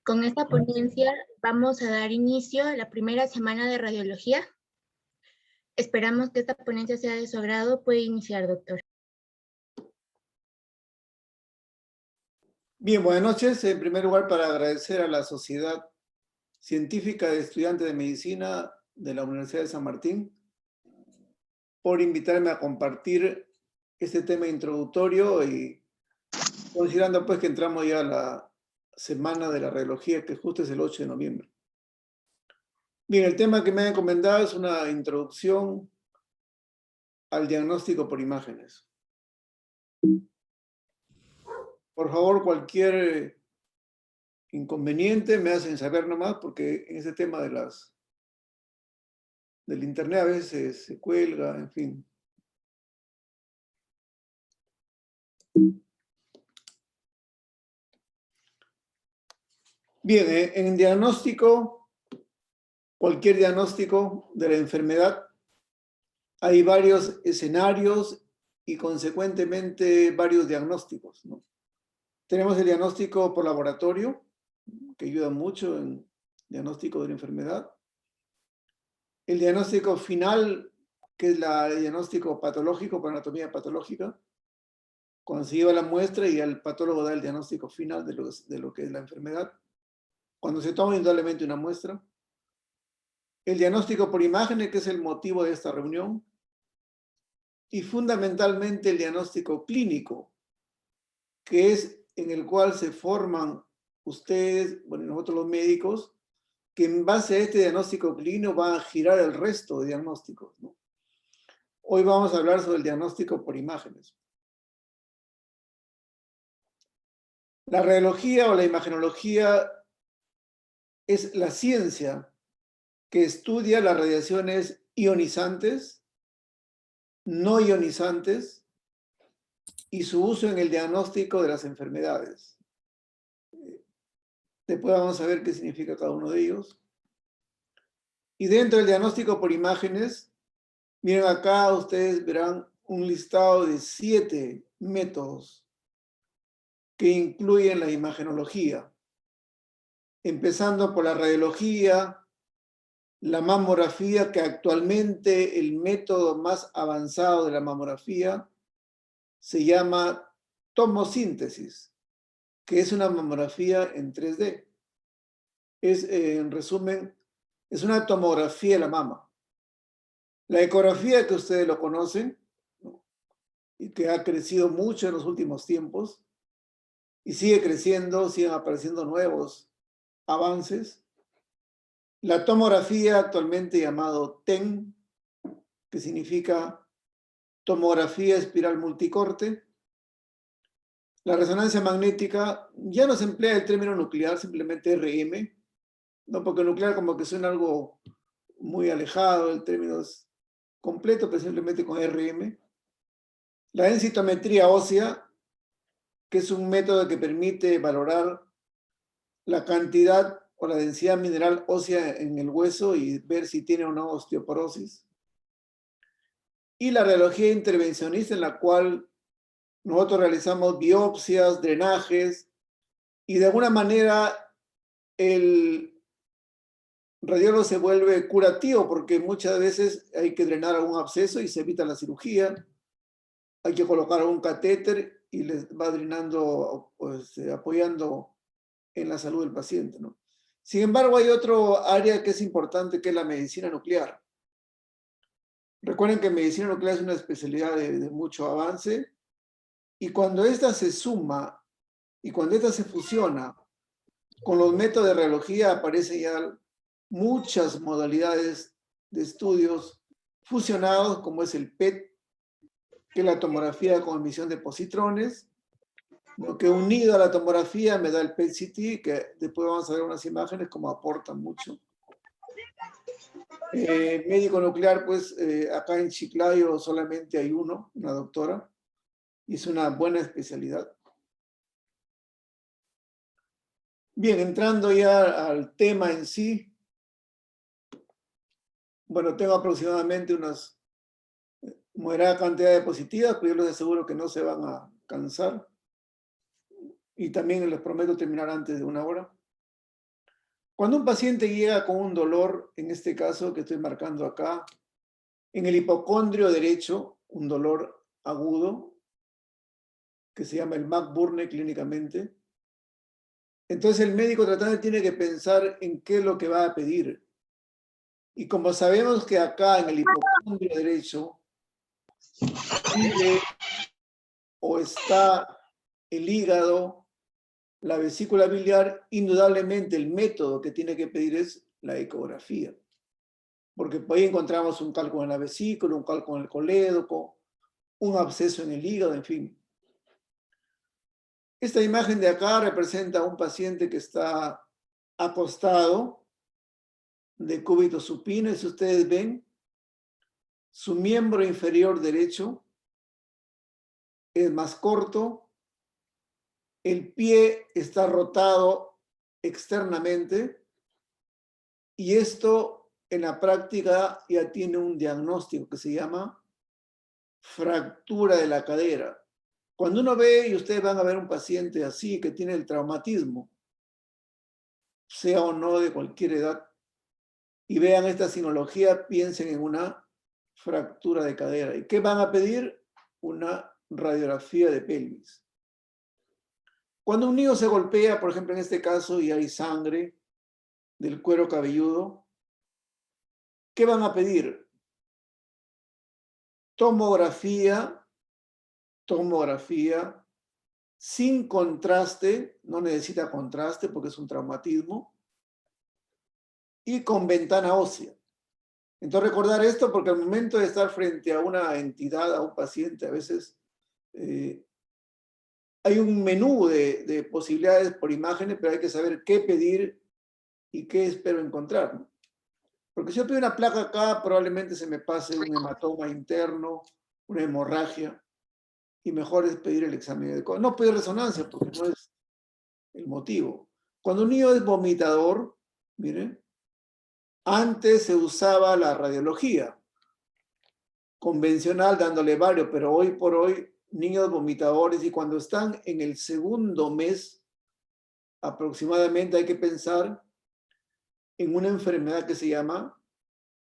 Con esta ponencia vamos a dar inicio a la primera semana de radiología. Esperamos que esta ponencia sea de su agrado. Puede iniciar, doctor. Bien, buenas noches. En primer lugar, para agradecer a la Sociedad Científica de Estudiantes de Medicina de la Universidad de San Martín por invitarme a compartir este tema introductorio y considerando pues que entramos ya a la semana de la radiología, que justo es el 8 de noviembre. Bien, el tema que me han encomendado es una introducción al diagnóstico por imágenes. Por favor, cualquier inconveniente me hacen saber nomás, porque en ese tema del internet a veces se cuelga, en fin. Bien, en diagnóstico, cualquier diagnóstico de la enfermedad, hay varios escenarios y consecuentemente varios diagnósticos, ¿no? Tenemos el diagnóstico por laboratorio, que ayuda mucho en diagnóstico de la enfermedad. El diagnóstico final, que es el diagnóstico patológico por anatomía patológica, cuando se lleva la muestra y el patólogo da el diagnóstico final de lo que es la enfermedad. Cuando se toma indudablemente una muestra. El diagnóstico por imágenes, que es el motivo de esta reunión. Y fundamentalmente el diagnóstico clínico, que es en el cual se forman ustedes, bueno, nosotros los médicos, que en base a este diagnóstico clínico van a girar el resto de diagnósticos, ¿no? Hoy vamos a hablar sobre el diagnóstico por imágenes. La radiología o la imagenología es la ciencia que estudia las radiaciones ionizantes, no ionizantes y su uso en el diagnóstico de las enfermedades. Después vamos a ver qué significa cada uno de ellos. Y dentro del diagnóstico por imágenes, miren acá, ustedes verán un listado de 7 métodos que incluyen la imagenología, empezando por la radiología, la mamografía, que actualmente el método más avanzado de la mamografía se llama tomosíntesis, que es una mamografía en 3D. En resumen, es una tomografía de la mama. La ecografía, que ustedes lo conocen, ¿no? Y que ha crecido mucho en los últimos tiempos, y sigue creciendo, siguen apareciendo nuevos avances. La tomografía, actualmente llamado TEM, que significa tomografía espiral multicorte. La resonancia magnética, ya no se emplea el término nuclear, simplemente RM, ¿no? Porque nuclear como que suena algo muy alejado, el término es completo, pero simplemente con RM. La densitometría ósea, que es un método que permite valorar la cantidad o la densidad mineral ósea en el hueso y ver si tiene o no osteoporosis. Y la radiología intervencionista, en la cual nosotros realizamos biopsias, drenajes, y de alguna manera el radiólogo se vuelve curativo, porque muchas veces hay que drenar algún absceso y se evita la cirugía. Hay que colocar algún catéter y les va drenando, pues, apoyando en la salud del paciente, ¿no? Sin embargo, hay otro área que es importante, que es la medicina nuclear. Recuerden que medicina nuclear es una especialidad de mucho avance, y cuando esta se suma y cuando esta se fusiona con los métodos de radiología, aparecen ya muchas modalidades de estudios fusionados, como es el PET, que es la tomografía con emisión de positrones, lo que unido a la tomografía me da el PET-CT, que después vamos a ver unas imágenes como aportan mucho. Médico nuclear, pues acá en Chiclayo solamente hay uno, una doctora, y es una buena especialidad. Bien, entrando ya al tema en sí, bueno, tengo aproximadamente unas moderada cantidad de diapositivas, pero yo les aseguro que no se van a cansar. y también les prometo terminar antes de 1 hora. Cuando un paciente llega con un dolor, en este caso que estoy marcando acá, en el hipocondrio derecho, un dolor agudo, que se llama el McBurney clínicamente, entonces el médico tratante tiene que pensar en qué es lo que va a pedir. Y como sabemos que acá en el hipocondrio derecho vive o está el hígado, la vesícula biliar, indudablemente el método que tiene que pedir es la ecografía. Porque por ahí encontramos un cálculo en la vesícula, un cálculo en el colédoco, un absceso en el hígado, en fin. Esta imagen de acá representa a un paciente que está acostado de cúbito supino, y si ustedes ven, su miembro inferior derecho es más corto, el pie está rotado externamente, y esto en la práctica ya tiene un diagnóstico que se llama fractura de la cadera. Cuando uno ve, y ustedes van a ver un paciente así, que tiene el traumatismo, sea o no de cualquier edad, y vean esta sinología, piensen en una fractura de cadera. ¿Y qué van a pedir? Una radiografía de pelvis. Cuando un niño se golpea, por ejemplo en este caso, y hay sangre del cuero cabelludo, ¿qué van a pedir? Tomografía sin contraste, no necesita contraste porque es un traumatismo, y con ventana ósea. Entonces recordar esto porque al momento de estar frente a una entidad, a un paciente, a veces hay un menú de posibilidades por imágenes, pero hay que saber qué pedir y qué espero encontrar, ¿no? Porque si yo pido una placa acá, probablemente se me pase un hematoma interno, una hemorragia, y mejor es pedir el examen de eco. No pedir resonancia porque no es el motivo. Cuando un niño es vomitador, miren, antes se usaba la radiología convencional dándole varios, pero hoy por hoy niños vomitadores, y cuando están en el segundo mes aproximadamente hay que pensar en una enfermedad que se llama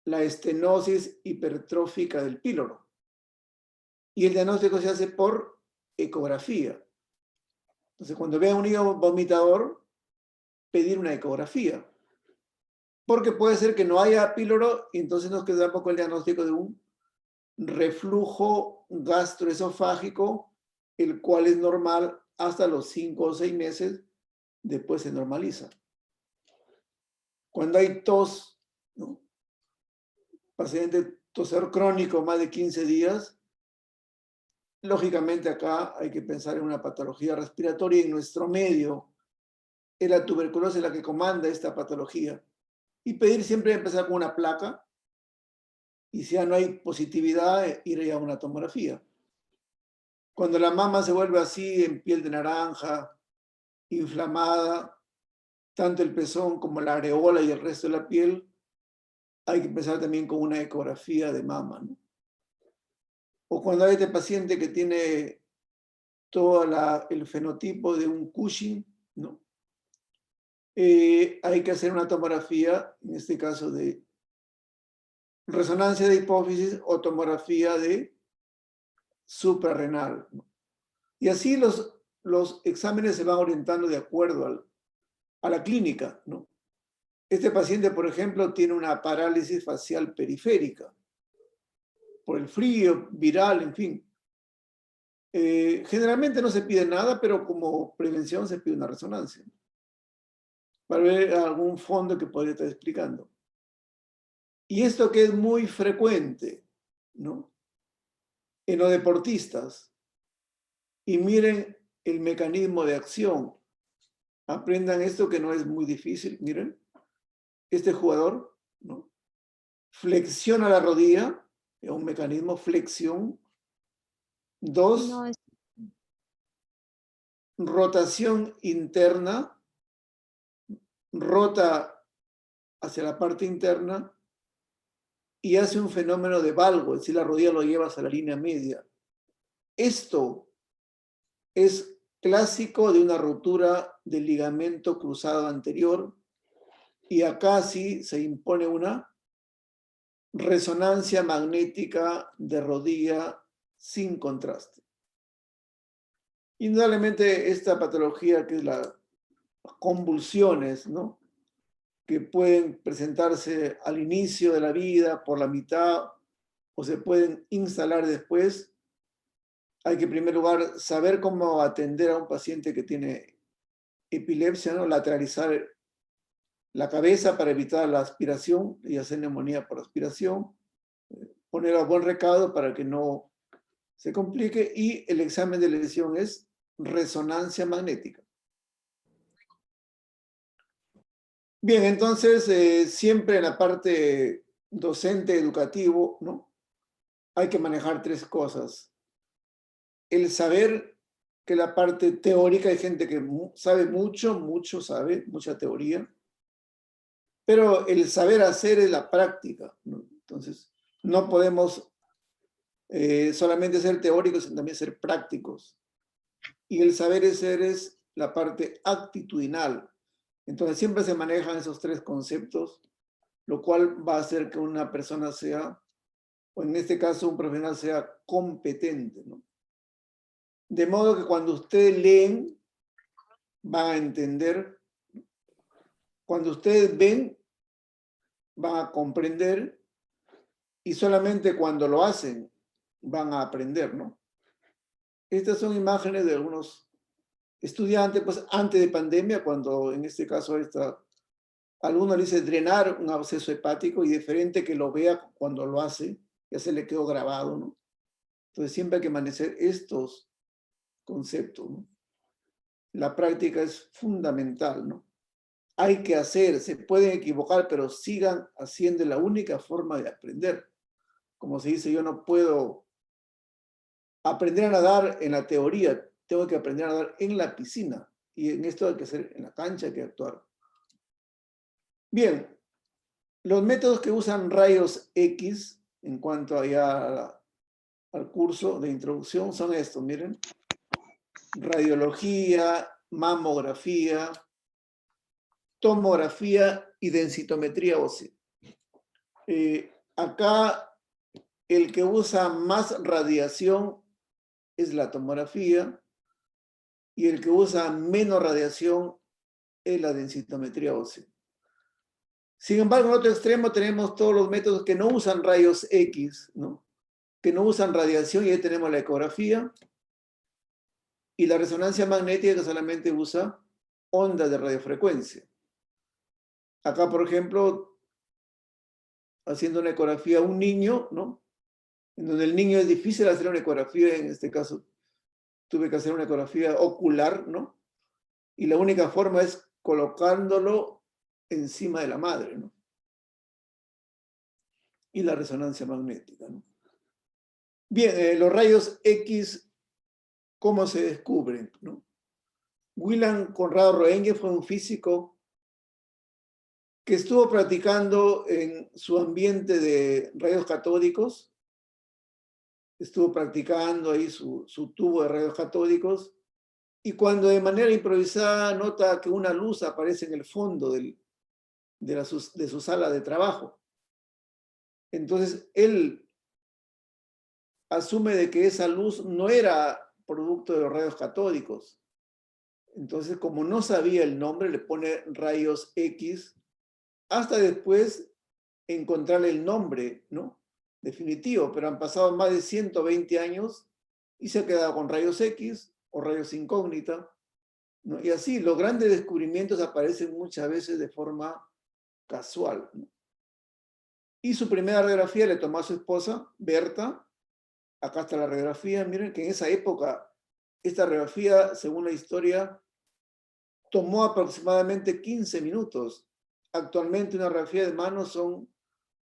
la estenosis hipertrófica del píloro. Y el diagnóstico se hace por ecografía. Entonces, cuando vean un niño vomitador, pedir una ecografía. Porque puede ser que no haya píloro y entonces nos quedamos con el diagnóstico de un reflujo gastroesofágico, el cual es normal hasta los 5 o 6 meses, después se normaliza. Cuando hay tos, ¿no? Paciente toser crónico más de 15 días, lógicamente acá hay que pensar en una patología respiratoria, y en nuestro medio es la tuberculosis la que comanda esta patología. Y pedir siempre empezar con una placa, y si ya no hay positividad, ir a una tomografía. Cuando la mama se vuelve así, en piel de naranja, inflamada, tanto el pezón como la areola y el resto de la piel, hay que empezar también con una ecografía de mama, ¿no? O cuando hay este paciente que tiene todo el fenotipo de un Cushing, ¿no? Hay que hacer una tomografía, en este caso de resonancia de hipófisis o tomografía de suprarrenal, ¿no? Y así los exámenes se van orientando de acuerdo a la clínica, ¿no? Este paciente, por ejemplo, tiene una parálisis facial periférica por el frío, viral, en fin. Generalmente no se pide nada, pero como prevención se pide una resonancia para ver algún fondo que podría estar explicando. Y esto que es muy frecuente, ¿no? En los deportistas. Y miren el mecanismo de acción. Aprendan esto que no es muy difícil. Miren, este jugador, ¿no? Flexiona la rodilla, es un mecanismo flexión. 2, No, rotación interna, rota hacia la parte interna y hace un fenómeno de valgo, es decir, la rodilla lo lleva hacia la línea media. Esto es clásico de una rotura del ligamento cruzado anterior, y acá sí se impone una resonancia magnética de rodilla sin contraste. Indudablemente esta patología, que es las convulsiones, ¿no?, que pueden presentarse al inicio de la vida, por la mitad, o se pueden instalar después, hay que en primer lugar saber cómo atender a un paciente que tiene epilepsia, ¿no?, lateralizar la cabeza para evitar la aspiración y hacer neumonía por aspiración, poner a buen recaudo para que no se complique, y el examen de lesión es resonancia magnética. Bien, entonces siempre en la parte docente educativo, ¿no?, hay que manejar tres cosas. El saber, que la parte teórica, hay gente que sabe mucho sabe, mucha teoría, pero el saber hacer es la práctica, ¿no? Entonces, no podemos solamente ser teóricos, sino también ser prácticos. Y el saber hacer es la parte actitudinal. Entonces, siempre se manejan esos tres conceptos, lo cual va a hacer que una persona sea, o en este caso un profesional, sea competente, ¿no? De modo que cuando ustedes leen, van a entender. Cuando ustedes ven, van a comprender. Y solamente cuando lo hacen, van a aprender, ¿no? Estas son imágenes de algunos estudiantes, pues antes de pandemia, cuando en este caso alguno le dice drenar un absceso hepático, y diferente que lo vea cuando lo hace, ya se le quedó grabado, ¿no? Entonces siempre hay que manejar estos conceptos, ¿no? La práctica es fundamental, ¿no? Hay que hacer, se pueden equivocar, pero sigan haciendo, la única forma de aprender. Como se dice, yo no puedo aprender a nadar en la teoría, tengo que aprender a nadar en la piscina. Y en esto hay que hacer en la cancha, hay que actuar. Bien, los métodos que usan rayos X en cuanto al curso de introducción son estos, miren. Radiología, mamografía, tomografía y densitometría ósea. Acá el que usa más radiación es la tomografía, y el que usa menos radiación es la densitometría ósea. Sin embargo, en otro extremo tenemos todos los métodos que no usan rayos X, ¿no?, que no usan radiación, y ahí tenemos la ecografía y la resonancia magnética, que solamente usa ondas de radiofrecuencia. Acá, por ejemplo, haciendo una ecografía a un niño, ¿no?, en donde el niño es difícil hacer una ecografía, en este caso tuve que hacer una ecografía ocular, ¿no?, y la única forma es colocándolo encima de la madre, ¿no?, y la resonancia magnética, ¿no? Bien, los rayos X, ¿cómo se descubren, no? Wilhelm Conrado Röntgen fue un físico que estuvo practicando en su ambiente de rayos catódicos, estuvo practicando ahí su tubo de rayos catódicos, y cuando de manera improvisada nota que una luz aparece en el fondo de su sala de trabajo. Entonces él asume de que esa luz no era producto de los rayos catódicos. Entonces, como no sabía el nombre, le pone rayos X, hasta después encontrar el nombre, ¿no?, definitivo. Pero han pasado más de 120 años y se ha quedado con rayos X o rayos incógnita, ¿no? Y así, los grandes descubrimientos aparecen muchas veces de forma casual, ¿no? Y su primera radiografía le tomó a su esposa, Berta. Acá está la radiografía. Miren que en esa época, esta radiografía, según la historia, tomó aproximadamente 15 minutos. Actualmente una radiografía de mano son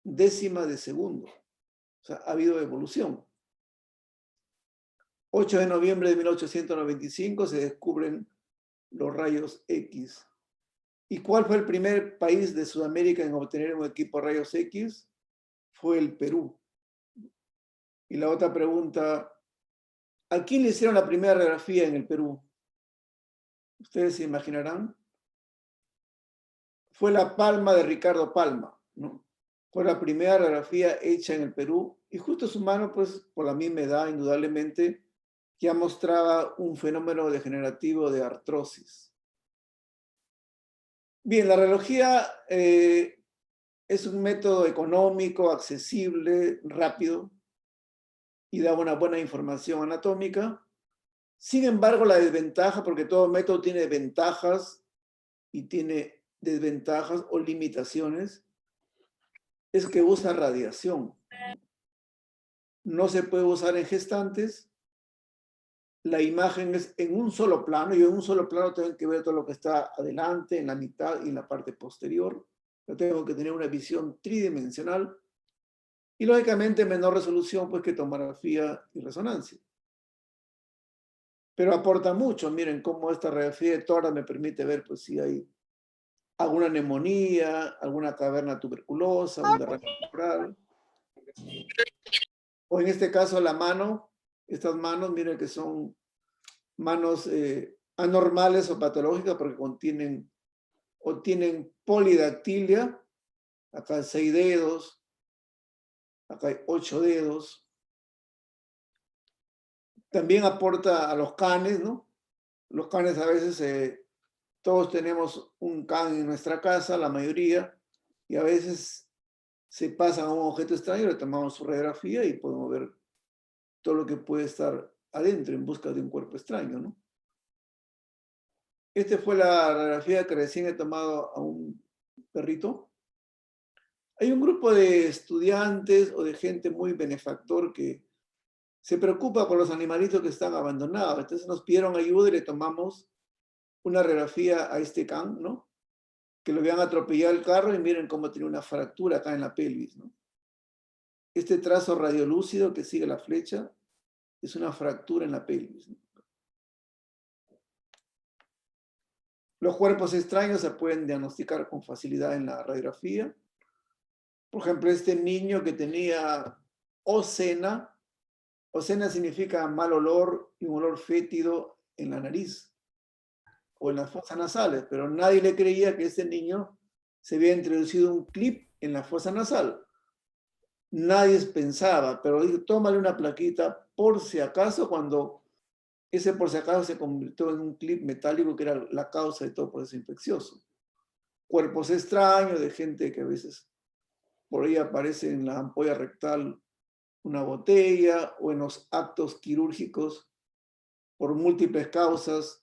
décimas de segundo. O sea, ha habido evolución. 8 de noviembre de 1895 se descubren los rayos X. ¿Y cuál fue el primer país de Sudamérica en obtener un equipo de rayos X? Fue el Perú. Y la otra pregunta, ¿a quién le hicieron la primera radiografía en el Perú? ustedes se imaginarán, fue la palma de Ricardo Palma, ¿no? Fue la primera radiografía hecha en el Perú y justo su mano, pues por la misma edad, indudablemente, ya mostraba un fenómeno degenerativo de artrosis. Bien, la radiología es un método económico, accesible, rápido y da una buena información anatómica. Sin embargo, la desventaja, porque todo método tiene ventajas y tiene desventajas o limitaciones, es que usa radiación. No se puede usar en gestantes. La imagen es en un solo plano. Yo en un solo plano tengo que ver todo lo que está adelante, en la mitad y en la parte posterior. Yo tengo que tener una visión tridimensional y lógicamente menor resolución pues que tomografía y resonancia. Pero aporta mucho. Miren cómo esta radiografía de tórax me permite ver pues si hay alguna neumonía, alguna caverna tuberculosa, un derrame cerebral. O en este caso la mano, estas manos, miren que son manos anormales o patológicas porque contienen o tienen polidactilia. Acá hay 6 dedos, acá hay 8 dedos. También aporta a los canes, ¿no? Los canes a veces, todos tenemos un can en nuestra casa, la mayoría, y a veces se pasan a un objeto extraño, le tomamos su radiografía y podemos ver todo lo que puede estar adentro en busca de un cuerpo extraño, ¿no? Esta fue la radiografía que recién he tomado a un perrito. Hay un grupo de estudiantes o de gente muy benefactor que se preocupa por los animalitos que están abandonados. Entonces nos pidieron ayuda y le tomamos una radiografía a este can, ¿no? Que lo habían atropellado el carro y miren cómo tiene una fractura acá en la pelvis, ¿no? Este trazo radiolúcido que sigue la flecha es una fractura en la pelvis, ¿no? Los cuerpos extraños se pueden diagnosticar con facilidad en la radiografía. Por ejemplo, este niño que tenía ocena. Ocena significa mal olor y un olor fétido en la nariz o en las fosas nasales, pero nadie le creía que ese niño se había introducido un clip en la fosa nasal. Nadie pensaba, pero dijo, tómale una plaquita por si acaso, cuando ese por si acaso se convirtió en un clip metálico que era la causa de todo proceso infeccioso. Cuerpos extraños de gente que a veces por ahí aparece en la ampolla rectal una botella o en los actos quirúrgicos por múltiples causas.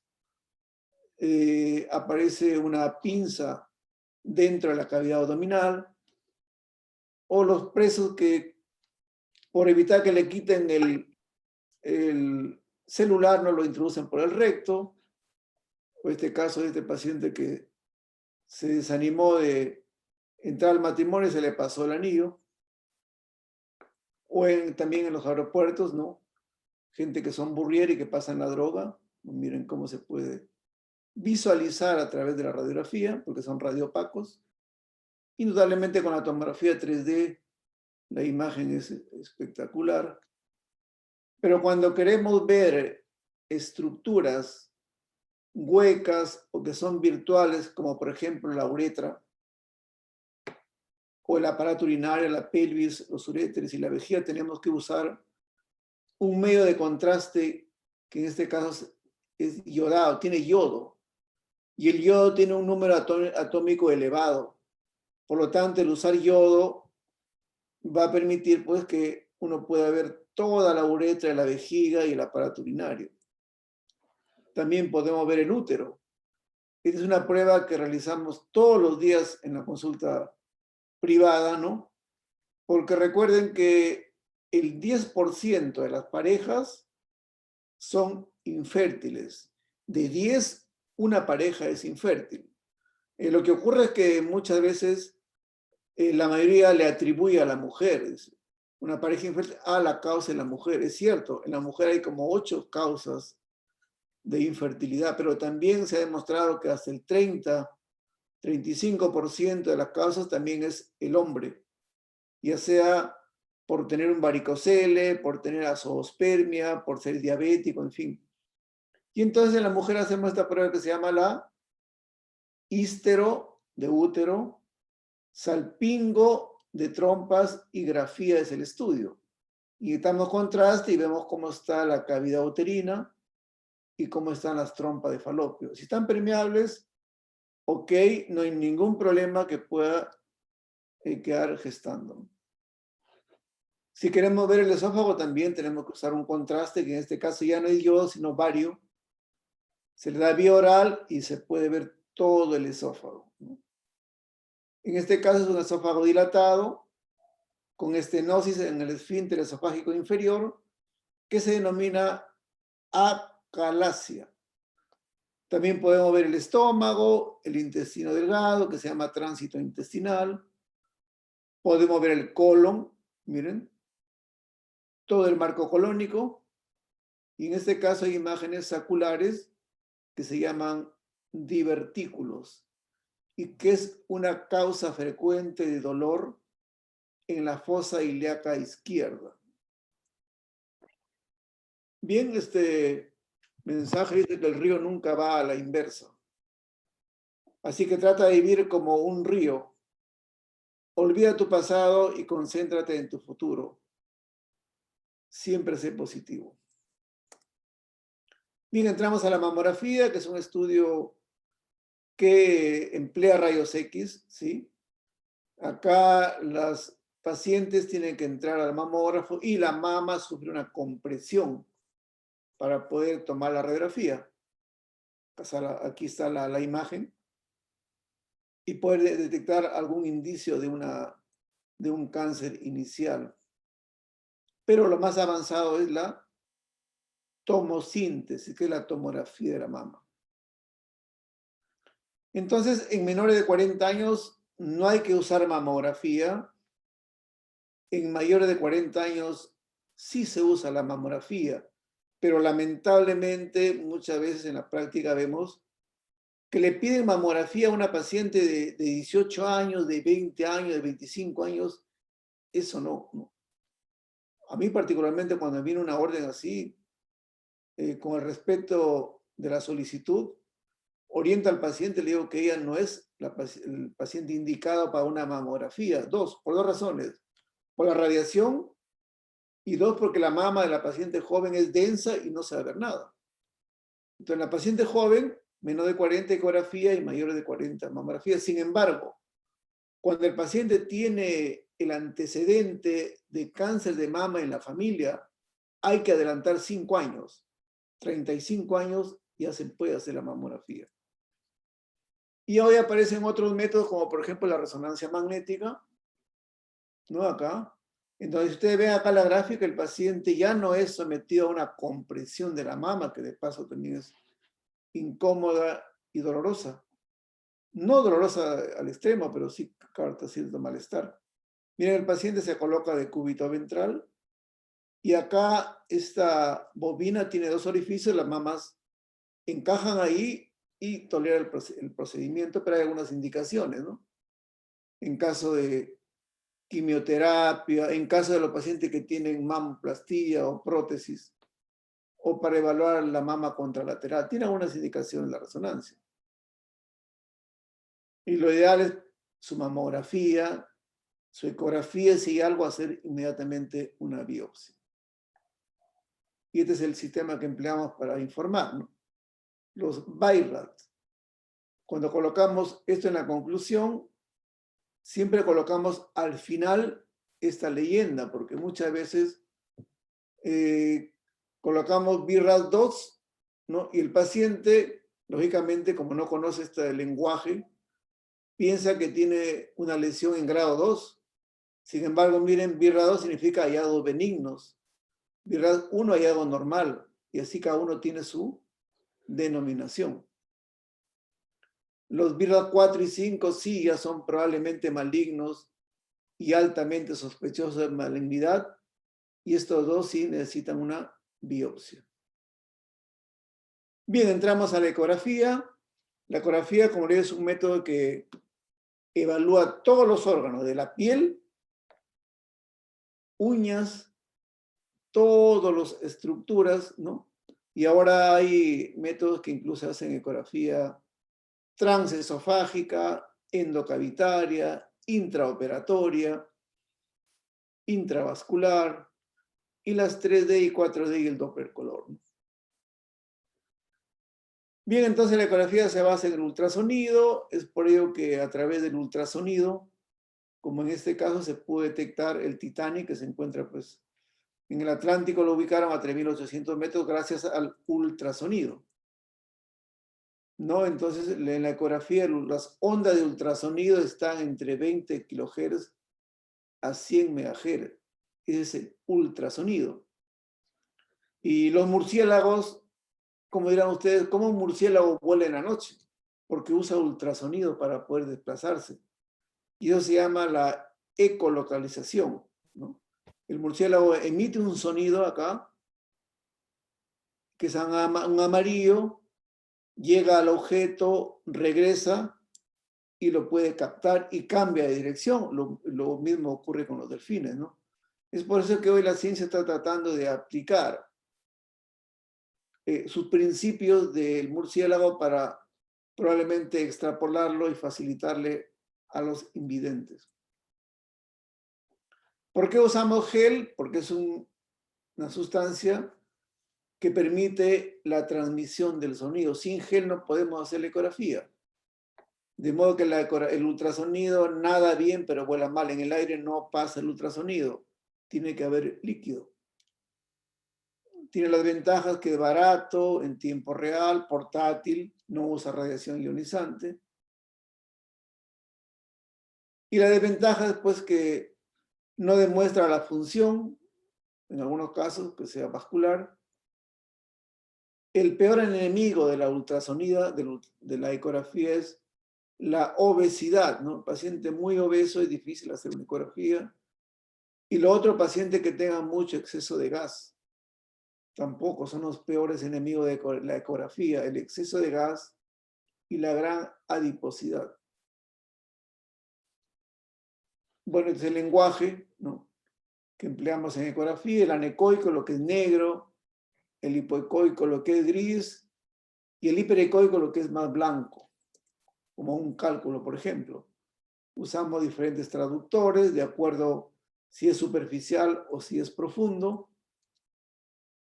Aparece una pinza dentro de la cavidad abdominal, o los presos que por evitar que le quiten el celular no lo introducen por el recto, o este caso de este paciente que se desanimó de entrar al matrimonio y se le pasó el anillo, o también en los aeropuertos, ¿no? Gente que son burrier y que pasan la droga. Miren cómo se puede visualizar a través de la radiografía, porque son radiopacos. Indudablemente con la tomografía 3D la imagen es espectacular. Pero cuando queremos ver estructuras huecas o que son virtuales, como por ejemplo la uretra, o el aparato urinario, la pelvis, los uréteres y la vejiga, tenemos que usar un medio de contraste que en este caso es iodado, tiene yodo. Y el yodo tiene un número atómico elevado. Por lo tanto, el usar yodo va a permitir pues, que uno pueda ver toda la uretra, la vejiga y el aparato urinario. También podemos ver el útero. Esta es una prueba que realizamos todos los días en la consulta privada, ¿no? Porque recuerden que el 10% de las parejas son infértiles. De 10, una pareja es infértil. Lo que ocurre es que muchas veces la mayoría le atribuye a la mujer. Una pareja infértil a la causa de la mujer. Es cierto, en la mujer hay como 8 causas de infertilidad, pero también se ha demostrado que hasta el 35% de las causas también es el hombre, ya sea por tener un varicocele, por tener azoospermia, por ser diabético, en fin. Y entonces en la mujer hacemos esta prueba que se llama la histero de útero, salpingo de trompas y grafía es el estudio. Y damos contraste y vemos cómo está la cavidad uterina y cómo están las trompas de falopio. Si están permeables, ok, no hay ningún problema que pueda quedar gestando. Si queremos ver el esófago, también tenemos que usar un contraste, que en este caso ya no es yodo, sino bario. Se le da vía oral y se puede ver todo el esófago, ¿no? En este caso es un esófago dilatado, con estenosis en el esfínter esofágico inferior, que se denomina acalasia. También podemos ver el estómago, el intestino delgado, que se llama tránsito intestinal. Podemos ver el colon, miren, todo el marco colónico. Y en este caso hay imágenes saculares que se llaman divertículos y que es una causa frecuente de dolor en la fosa ilíaca izquierda. Bien, este mensaje dice que el río nunca va a la inversa. Así que trata de vivir como un río. Olvida tu pasado y concéntrate en tu futuro. Siempre sé positivo. Bien, entramos a la mamografía, que es un estudio que emplea rayos X, ¿sí? Acá las pacientes tienen que entrar al mamógrafo y la mama sufre una compresión para poder tomar la radiografía. Aquí está la imagen. Y poder detectar algún indicio de un cáncer inicial. Pero lo más avanzado es la tomosíntesis, que es la tomografía de la mama. Entonces, en menores de 40 años no hay que usar mamografía. En mayores de 40 años sí se usa la mamografía, pero lamentablemente muchas veces en la práctica vemos que le piden mamografía a una paciente de 18 años, de 20 años, de 25 años. Eso no. A mí particularmente cuando viene una orden así, con el respeto de la solicitud, orienta al paciente, le digo que ella no es el paciente indicado para una mamografía. Por dos razones. Por la radiación y dos, porque la mama de la paciente joven es densa y no se va a ver nada. Entonces, la paciente joven, menos de 40 ecografía y mayores de 40 mamografía. Sin embargo, cuando el paciente tiene el antecedente de cáncer de mama en la familia, hay que adelantar 5 años. 35 años ya se puede hacer la mamografía. Y hoy aparecen otros métodos, como por ejemplo la resonancia magnética, ¿no? Acá. Entonces, ustedes ven acá la gráfica, el paciente ya no es sometido a una compresión de la mama, que de paso también es incómoda y dolorosa. No dolorosa al extremo, pero sí causa cierto malestar. Miren, el paciente se coloca de cúbito ventral y acá esta bobina tiene dos orificios, las mamas encajan ahí y tolera el procedimiento, pero hay algunas indicaciones, ¿no? En caso de quimioterapia, en caso de los pacientes que tienen mamoplastía o prótesis, o para evaluar la mama contralateral. Tiene algunas indicaciones la resonancia. Y lo ideal es su mamografía, su ecografía, si hay algo, hacer inmediatamente una biopsia. Y este es el sistema que empleamos para informar, ¿no? Los BI-RAD. Cuando colocamos esto en la conclusión, siempre colocamos al final esta leyenda, porque muchas veces colocamos BI-RAD 2, ¿no? Y el paciente, lógicamente, como no conoce este lenguaje, piensa que tiene una lesión en grado 2. Sin embargo, miren, BI-RAD 2 significa hallazgos benignos. BI-RAD 1, hallazgo normal. Y así cada uno tiene su denominación. Los BI-RAD 4 y 5 sí ya son probablemente malignos y altamente sospechosos de malignidad. Y estos dos sí necesitan una biopsia. Bien, entramos a la ecografía. La ecografía, como les digo, es un método que evalúa todos los órganos de la piel, uñas, todas las estructuras, ¿no? Y ahora hay métodos que incluso hacen ecografía transesofágica, endocavitaria, intraoperatoria, intravascular, y las 3D y 4D y el Doppler color. Bien, entonces la ecografía se basa en el ultrasonido, es por ello que a través del ultrasonido, como en este caso se pudo detectar el Titanic, que se encuentra pues en el Atlántico, lo ubicaron a 3.800 metros gracias al ultrasonido. ¿No? Entonces, en la ecografía, las ondas de ultrasonido están entre 20 kHz a 100 MHz. Ese es el ultrasonido. Y los murciélagos, como dirán ustedes, ¿cómo un murciélago vuela en la noche? Porque usa ultrasonido para poder desplazarse. Y eso se llama la ecolocalización, ¿no? El murciélago emite un sonido acá, que es un amarillo, llega al objeto, regresa y lo puede captar y cambia de dirección. Lo mismo ocurre con los delfines, ¿no? Es por eso que hoy la ciencia está tratando de aplicar sus principios del murciélago para probablemente extrapolarlo y facilitarle a los invidentes. ¿Por qué usamos gel? Porque es una sustancia que permite la transmisión del sonido. Sin gel no podemos hacer la ecografía. De modo que el ultrasonido nada bien, pero vuela mal. En el aire no pasa el ultrasonido. Tiene que haber líquido. Tiene las ventajas que es barato, en tiempo real, portátil, no usa radiación ionizante. Y la desventaja es pues que no demuestra la función, en algunos casos, que sea vascular. El peor enemigo de la ultrasonida, de la ecografía, es la obesidad, ¿no? Paciente muy obeso es difícil hacer una ecografía. Y lo otro, paciente que tenga mucho exceso de gas. Tampoco son los peores enemigos de la ecografía, el exceso de gas y la gran adiposidad. Bueno, este es el lenguaje, ¿no?, que empleamos en ecografía: el anecoico, lo que es negro; el hipoecoico, lo que es gris; y el hiperecoico, lo que es más blanco, como un cálculo, por ejemplo. Usamos diferentes traductores de acuerdo si es superficial o si es profundo.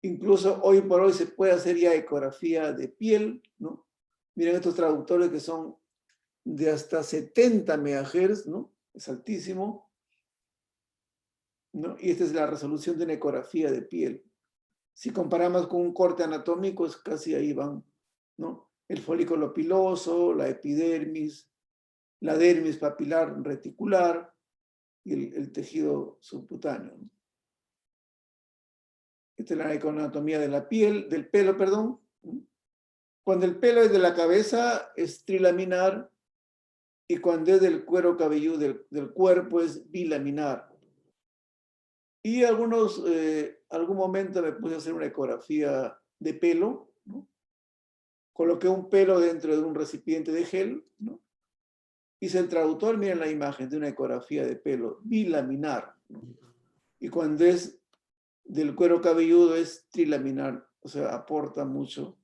Incluso hoy por hoy se puede hacer ya ecografía de piel, ¿no? Miren estos traductores que son de hasta 70 MHz, ¿no? Es altísimo, ¿no? Y esta es la resolución de una ecografía de piel. Si comparamos con un corte anatómico, es casi ahí van, ¿no? El folículo piloso, la epidermis, la dermis papilar reticular y el tejido subcutáneo, ¿no? Esta es la anatomía de la piel, del pelo, perdón. Cuando el pelo es de la cabeza, es trilaminar, y cuando es del cuero cabelludo del cuerpo, es bilaminar. Y algún momento me puse a hacer una ecografía de pelo, ¿no? Coloqué un pelo dentro de un recipiente de gel, ¿no? Hice el traductor, miren la imagen de una ecografía de pelo bilaminar, ¿no? Y cuando es del cuero cabelludo es trilaminar, o sea, aporta mucho,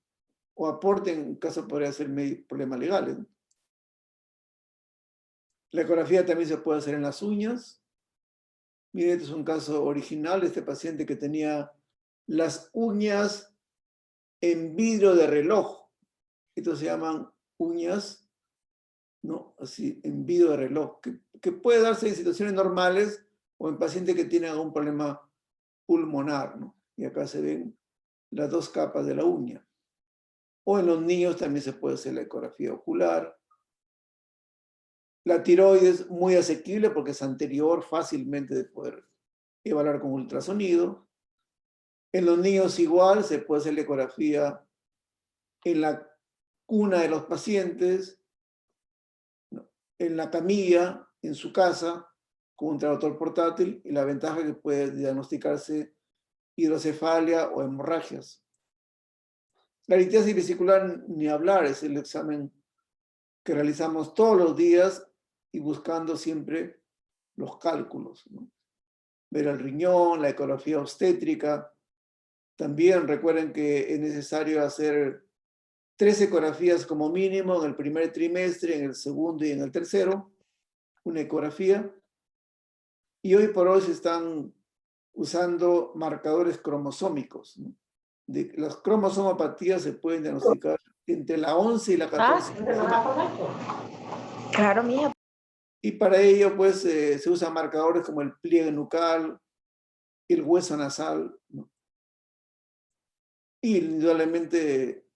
o aporta, en caso podría ser problemas legales, ¿no? La ecografía también se puede hacer en las uñas. Miren, este es un caso original de este paciente que tenía las uñas en vidrio de reloj. Estos se llaman uñas, ¿no?, así, en vidrio de reloj, que puede darse en situaciones normales o en pacientes que tienen algún problema pulmonar, ¿no? Y acá se ven las dos capas de la uña. O en los niños también se puede hacer la ecografía ocular. La tiroides, muy asequible porque es anterior, fácilmente de poder evaluar con ultrasonido. En los niños igual, se puede hacer la ecografía en la cuna de los pacientes, ¿no?, en la camilla, en su casa, con un traductor portátil, y la ventaja es que puede diagnosticarse hidrocefalia o hemorragias. La litiasis vesicular, ni hablar, es el examen que realizamos todos los días y buscando siempre los cálculos, ¿no? Ver el riñón, la ecografía obstétrica, También recuerden que es necesario hacer 3 ecografías como mínimo en el primer trimestre, en el segundo y en el tercero, una ecografía. Y hoy por hoy se están usando marcadores cromosómicos, ¿no? Las cromosomopatías se pueden diagnosticar entre la 11 y la 14. Claro, mía. Y para ello, pues, se usan marcadores como el pliegue nucal, el hueso nasal, ¿no? Y indudablemente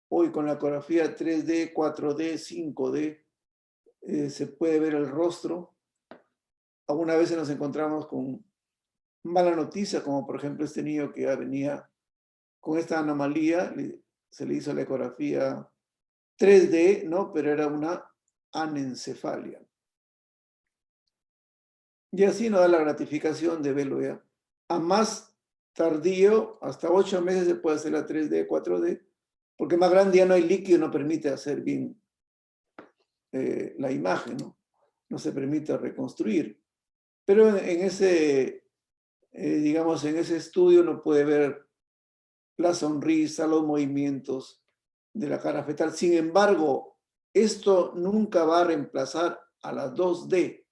hoy con la ecografía 3D, 4D, 5D, se puede ver el rostro. Algunas veces nos encontramos con mala noticia, como por ejemplo este niño que ya venía con esta anomalía, se le hizo la ecografía 3D, ¿no? Pero era una anencefalia. Y así nos da la gratificación de verlo ya. A más tardío, hasta 8 meses se puede hacer la 3D, 4D, porque más grande ya no hay líquido, no permite hacer bien la imagen, ¿no? No se permite reconstruir. Pero en ese, digamos, en ese estudio uno puede ver la sonrisa, los movimientos de la cara fetal. Sin embargo, esto nunca va a reemplazar a la 2D.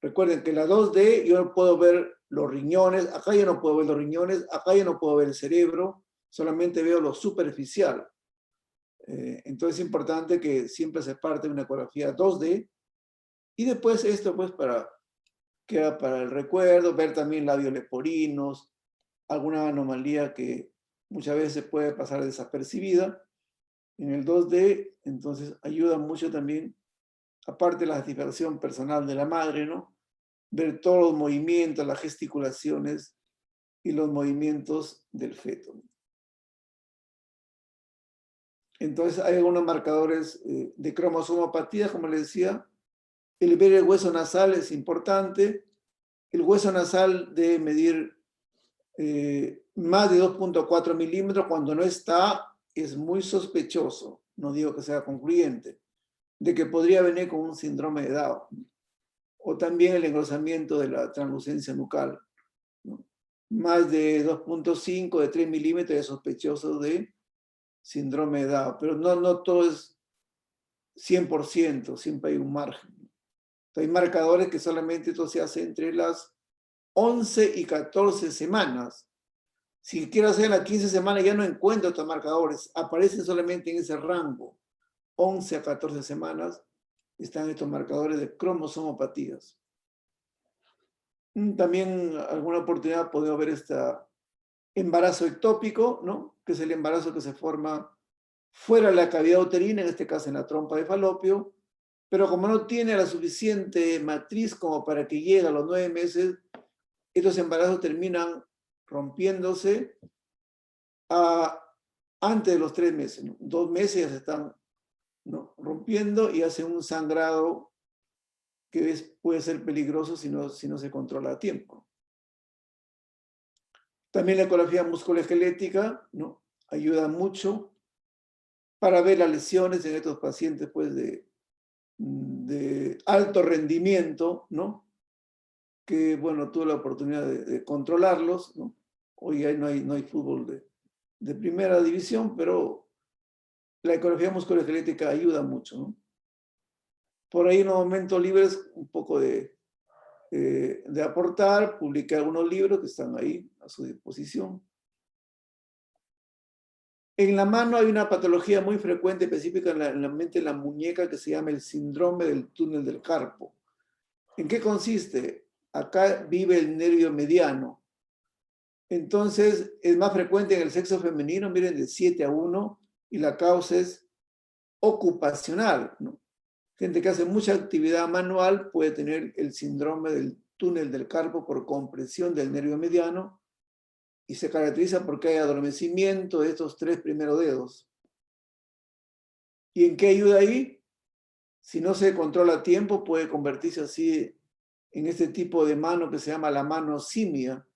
Recuerden que la 2D yo no puedo ver los riñones, acá yo no puedo ver los riñones, acá yo no puedo ver el cerebro, solamente veo lo superficial. Entonces es importante que siempre se parte de una ecografía 2D y después esto pues queda para el recuerdo, ver también labios leporinos, alguna anomalía que muchas veces puede pasar desapercibida en el 2D, entonces ayuda mucho también, aparte de la satisfacción personal de la madre, ¿no? Ver todos los movimientos, las gesticulaciones y los movimientos del feto. Entonces hay algunos marcadores de cromosomopatía, como les decía. El ver el hueso nasal es importante. El hueso nasal debe medir más de 2.4 milímetros. Cuando no está, es muy sospechoso, no digo que sea concluyente, de que podría venir con un síndrome de Down. O también el engrosamiento de la translucencia nucal, ¿no? Más de 2.5, de 3 milímetros es sospechoso de síndrome de Down, pero no todo es 100%, siempre hay un margen. Hay marcadores que solamente esto se hace entre las 11 y 14 semanas. Si quiero hacer las 15 semanas ya no encuentro estos marcadores, aparecen solamente en ese rango. 11 a 14 semanas están estos marcadores de cromosomopatías. También alguna oportunidad podemos ver este embarazo ectópico, ¿no? Que es el embarazo que se forma fuera de la cavidad uterina, en este caso en la trompa de Falopio, pero como no tiene la suficiente matriz como para que llegue a los 9 meses, estos embarazos terminan rompiéndose antes de los 3 meses, ¿no? 2 meses ya se están, ¿no?, rompiendo y hacen un sangrado que puede ser peligroso si no se controla a tiempo. También la ecografía musculoesquelética, ¿no?, ayuda mucho para ver las lesiones en estos pacientes pues, de alto rendimiento, ¿no? Que, bueno, tuve la oportunidad de controlarlos, ¿no? Hoy no hay fútbol de primera división, pero la ecografía musculoesquelética ayuda mucho, ¿no? Por ahí en los momentos libres, un poco de aportar, publiqué algunos libros que están ahí a su disposición. En la mano hay una patología muy frecuente, específica en la mente, en la muñeca, que se llama el síndrome del túnel del carpo. ¿En qué consiste? Acá vive el nervio mediano. Entonces, es más frecuente en el sexo femenino, miren, de 7-1, y la causa es ocupacional, ¿no? Gente que hace mucha actividad manual puede tener el síndrome del túnel del carpo por compresión del nervio mediano y se caracteriza porque hay adormecimiento de estos 3 primeros dedos. ¿Y en qué ayuda ahí? Si no se controla a tiempo, puede convertirse así en este tipo de mano que se llama la mano simia,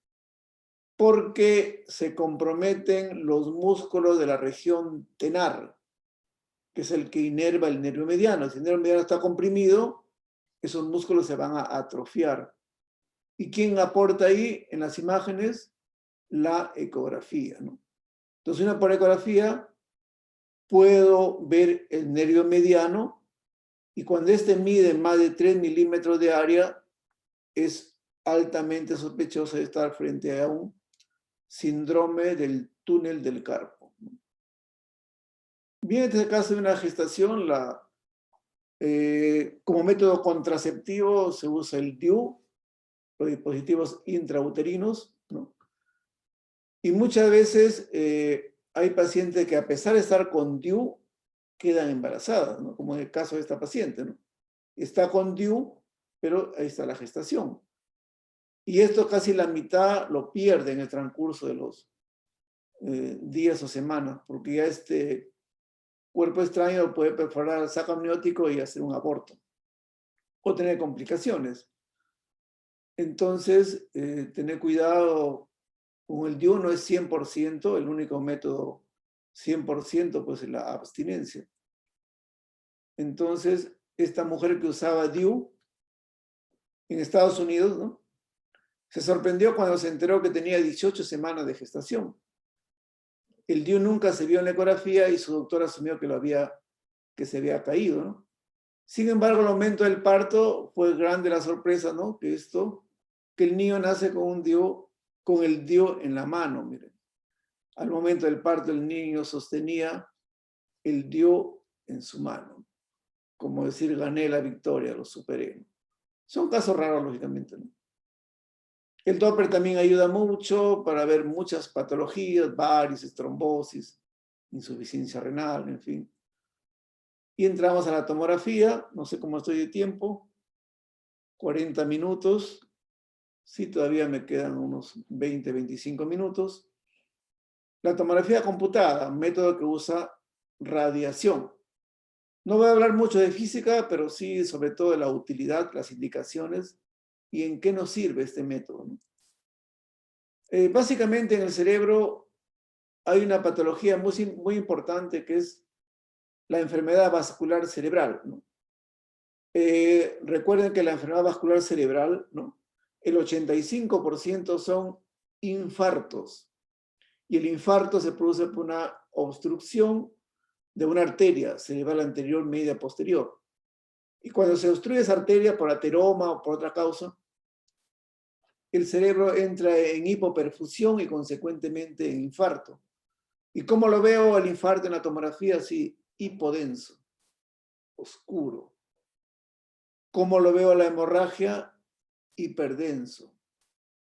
porque se comprometen los músculos de la región tenar, que es el que inerva el nervio mediano. Si el nervio mediano está comprimido, esos músculos se van a atrofiar. ¿Y quién aporta ahí en las imágenes? la ecografía, ¿no? Entonces, una por ecografía puedo ver el nervio mediano y cuando este mide más de 3 milímetros de área, es altamente sospechoso de estar frente a un síndrome del túnel del carpo. Bien, en este caso de una gestación, como método contraceptivo se usa el DIU, los dispositivos intrauterinos, ¿no? Y muchas veces hay pacientes que a pesar de estar con DIU, quedan embarazadas, ¿no? Como en el caso de esta paciente, ¿no? Está con DIU, pero ahí está la gestación. Y esto casi la mitad lo pierde en el transcurso de los días o semanas, porque ya este cuerpo extraño puede perforar el saco amniótico y hacer un aborto, o tener complicaciones. Entonces, tener cuidado con el DIU. No es 100%, el único método 100% pues es la abstinencia. Entonces, esta mujer que usaba DIU en Estados Unidos, ¿no?, se sorprendió cuando se enteró que tenía 18 semanas de gestación. El DIU nunca se vio en la ecografía y su doctor asumió que se había caído, ¿no? Sin embargo, el momento del parto fue grande la sorpresa, ¿no? Que el niño nace con el DIU en la mano, miren. Al momento del parto, el niño sostenía el DIU en su mano. Como decir, gané la victoria, lo superé, ¿no? Son casos raros, lógicamente, ¿no? El Doppler también ayuda mucho para ver muchas patologías, varices, trombosis, insuficiencia renal, en fin. Y entramos a la tomografía. No sé cómo estoy de tiempo. 40 minutos. Sí, todavía me quedan unos 20, 25 minutos. La tomografía computada, método que usa radiación. No voy a hablar mucho de física, pero sí sobre todo de la utilidad, las indicaciones y en qué nos sirve este método, ¿no? Básicamente en el cerebro hay una patología muy importante que es la enfermedad vascular cerebral, ¿no? Recuerden que la enfermedad vascular cerebral, ¿no?, el 85% son infartos. Y el infarto se produce por una obstrucción de una arteria cerebral anterior, media, posterior. Y cuando se obstruye esa arteria por ateroma o por otra causa, el cerebro entra en hipoperfusión y consecuentemente en infarto. ¿Y cómo lo veo el infarto en la tomografía? Así, hipodenso, oscuro. ¿Cómo lo veo la hemorragia? Hiperdenso,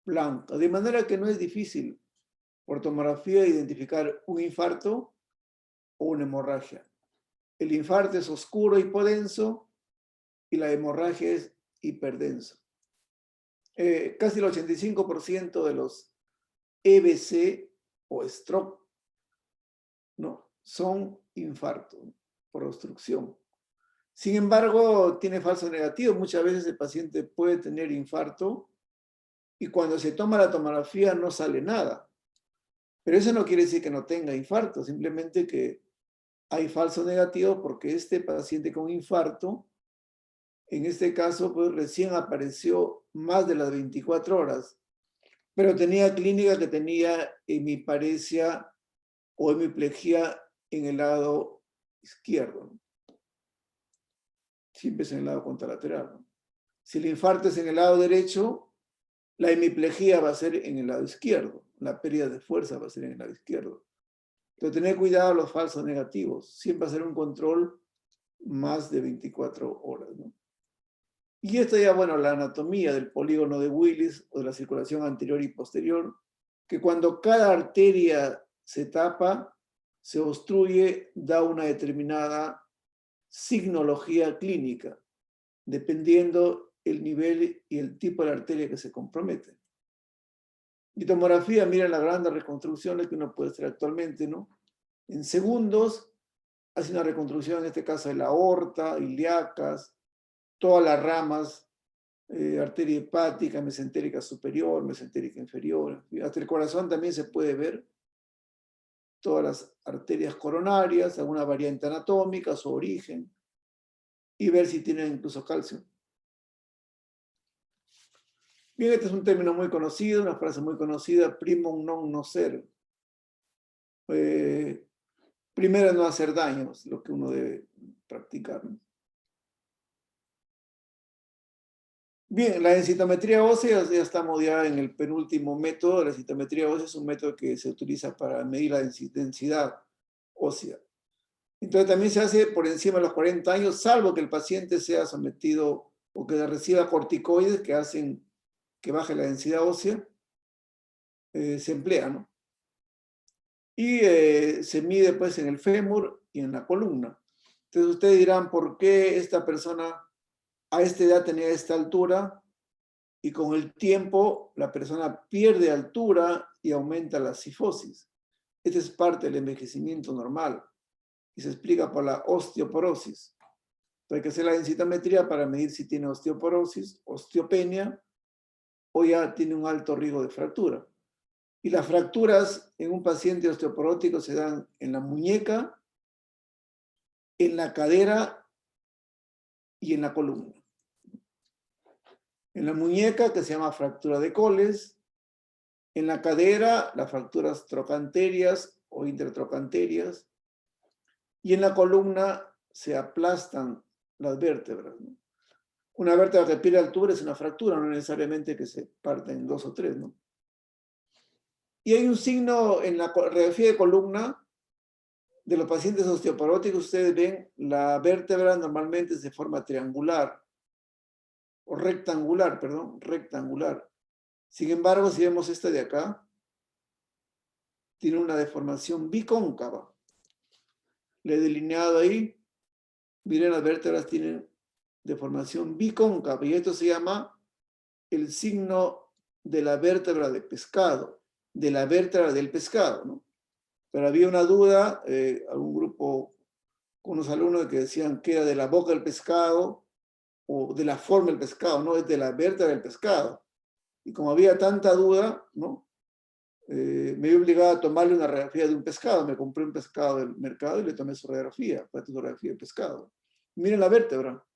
blanca. De manera que no es difícil por tomografía identificar un infarto o una hemorragia. El infarto es oscuro, hipodenso, y la hemorragia es hiperdenso. Casi el 85% de los EBC o stroke, ¿no?, son infartos por obstrucción. Sin embargo, tiene falso negativo. Muchas veces el paciente puede tener infarto y cuando se toma la tomografía no sale nada. Pero eso no quiere decir que no tenga infarto, simplemente que hay falso negativo porque este paciente con infarto, en este caso, pues recién apareció más de las 24 horas, pero tenía clínica que tenía hemiparesia o hemiplegia en el lado izquierdo, ¿no? Siempre es en el lado contralateral, ¿no? Si el infarto es en el lado derecho, la hemiplegia va a ser en el lado izquierdo, la pérdida de fuerza va a ser en el lado izquierdo. Entonces, tener cuidado los falsos negativos. Siempre hacer un control más de 24 horas, ¿no? Y esto ya, bueno, la anatomía del polígono de Willis o de la circulación anterior y posterior, que cuando cada arteria se tapa, se obstruye, da una determinada signología clínica, dependiendo el nivel y el tipo de la arteria que se compromete. Y tomografía, mira las grandes reconstrucciones que uno puede hacer actualmente, ¿no? En segundos, hace una reconstrucción, en este caso de la aorta, ilíacas, todas las ramas, arteria hepática, mesentérica superior, mesentérica inferior, hasta el corazón también se puede ver, todas las arterias coronarias, alguna variante anatómica, su origen, y ver si tienen incluso calcio. Bien, este es un término muy conocido, una frase muy conocida, primum non nocere. Primero no hacer daño, es lo que uno debe practicar, ¿no? Bien, la densitometría ósea, ya estamos ya en el penúltimo método. La densitometría ósea es un método que se utiliza para medir la densidad ósea. Entonces también se hace por encima de los 40 años, salvo que el paciente sea sometido o que reciba corticoides que hacen que baje la densidad ósea, se emplea, ¿no? Y se mide pues en el fémur y en la columna. Entonces ustedes dirán, ¿por qué esta persona a esta edad tenía esta altura? Y con el tiempo la persona pierde altura y aumenta la cifosis. Esta es parte del envejecimiento normal y se explica por la osteoporosis. Entonces hay que hacer la densitometría para medir si tiene osteoporosis, osteopenia o ya tiene un alto riesgo de fractura. Y las fracturas en un paciente osteoporótico se dan en la muñeca, en la cadera y en la columna. En la muñeca, que se llama fractura de Coles. En la cadera, las fracturas trocanterias o intertrocanterias. Y en la columna se aplastan las vértebras, ¿no? Una vértebra que pierde altura es una fractura, no necesariamente que se parta en 2 o 3, ¿no? Y hay un signo en la radiografía de columna de los pacientes osteoporóticos. Ustedes ven la vértebra normalmente es de forma triangular, o rectangular, perdón, rectangular. Sin embargo, si vemos esta de acá, tiene una deformación bicóncava. Le he delineado ahí. Miren, las vértebras tienen deformación bicóncava y esto se llama el signo de la vértebra de pescado, de la vértebra del pescado, ¿no? Pero había una duda, algún grupo, unos alumnos que decían que era de la boca del pescado o de la forma del pescado, no, es de la vértebra del pescado. Y como había tanta duda, ¿no? Me vi obligado a tomarle una radiografía de un pescado. Me compré un pescado del mercado y le tomé su radiografía, radiografía de pescado. Miren la vértebra.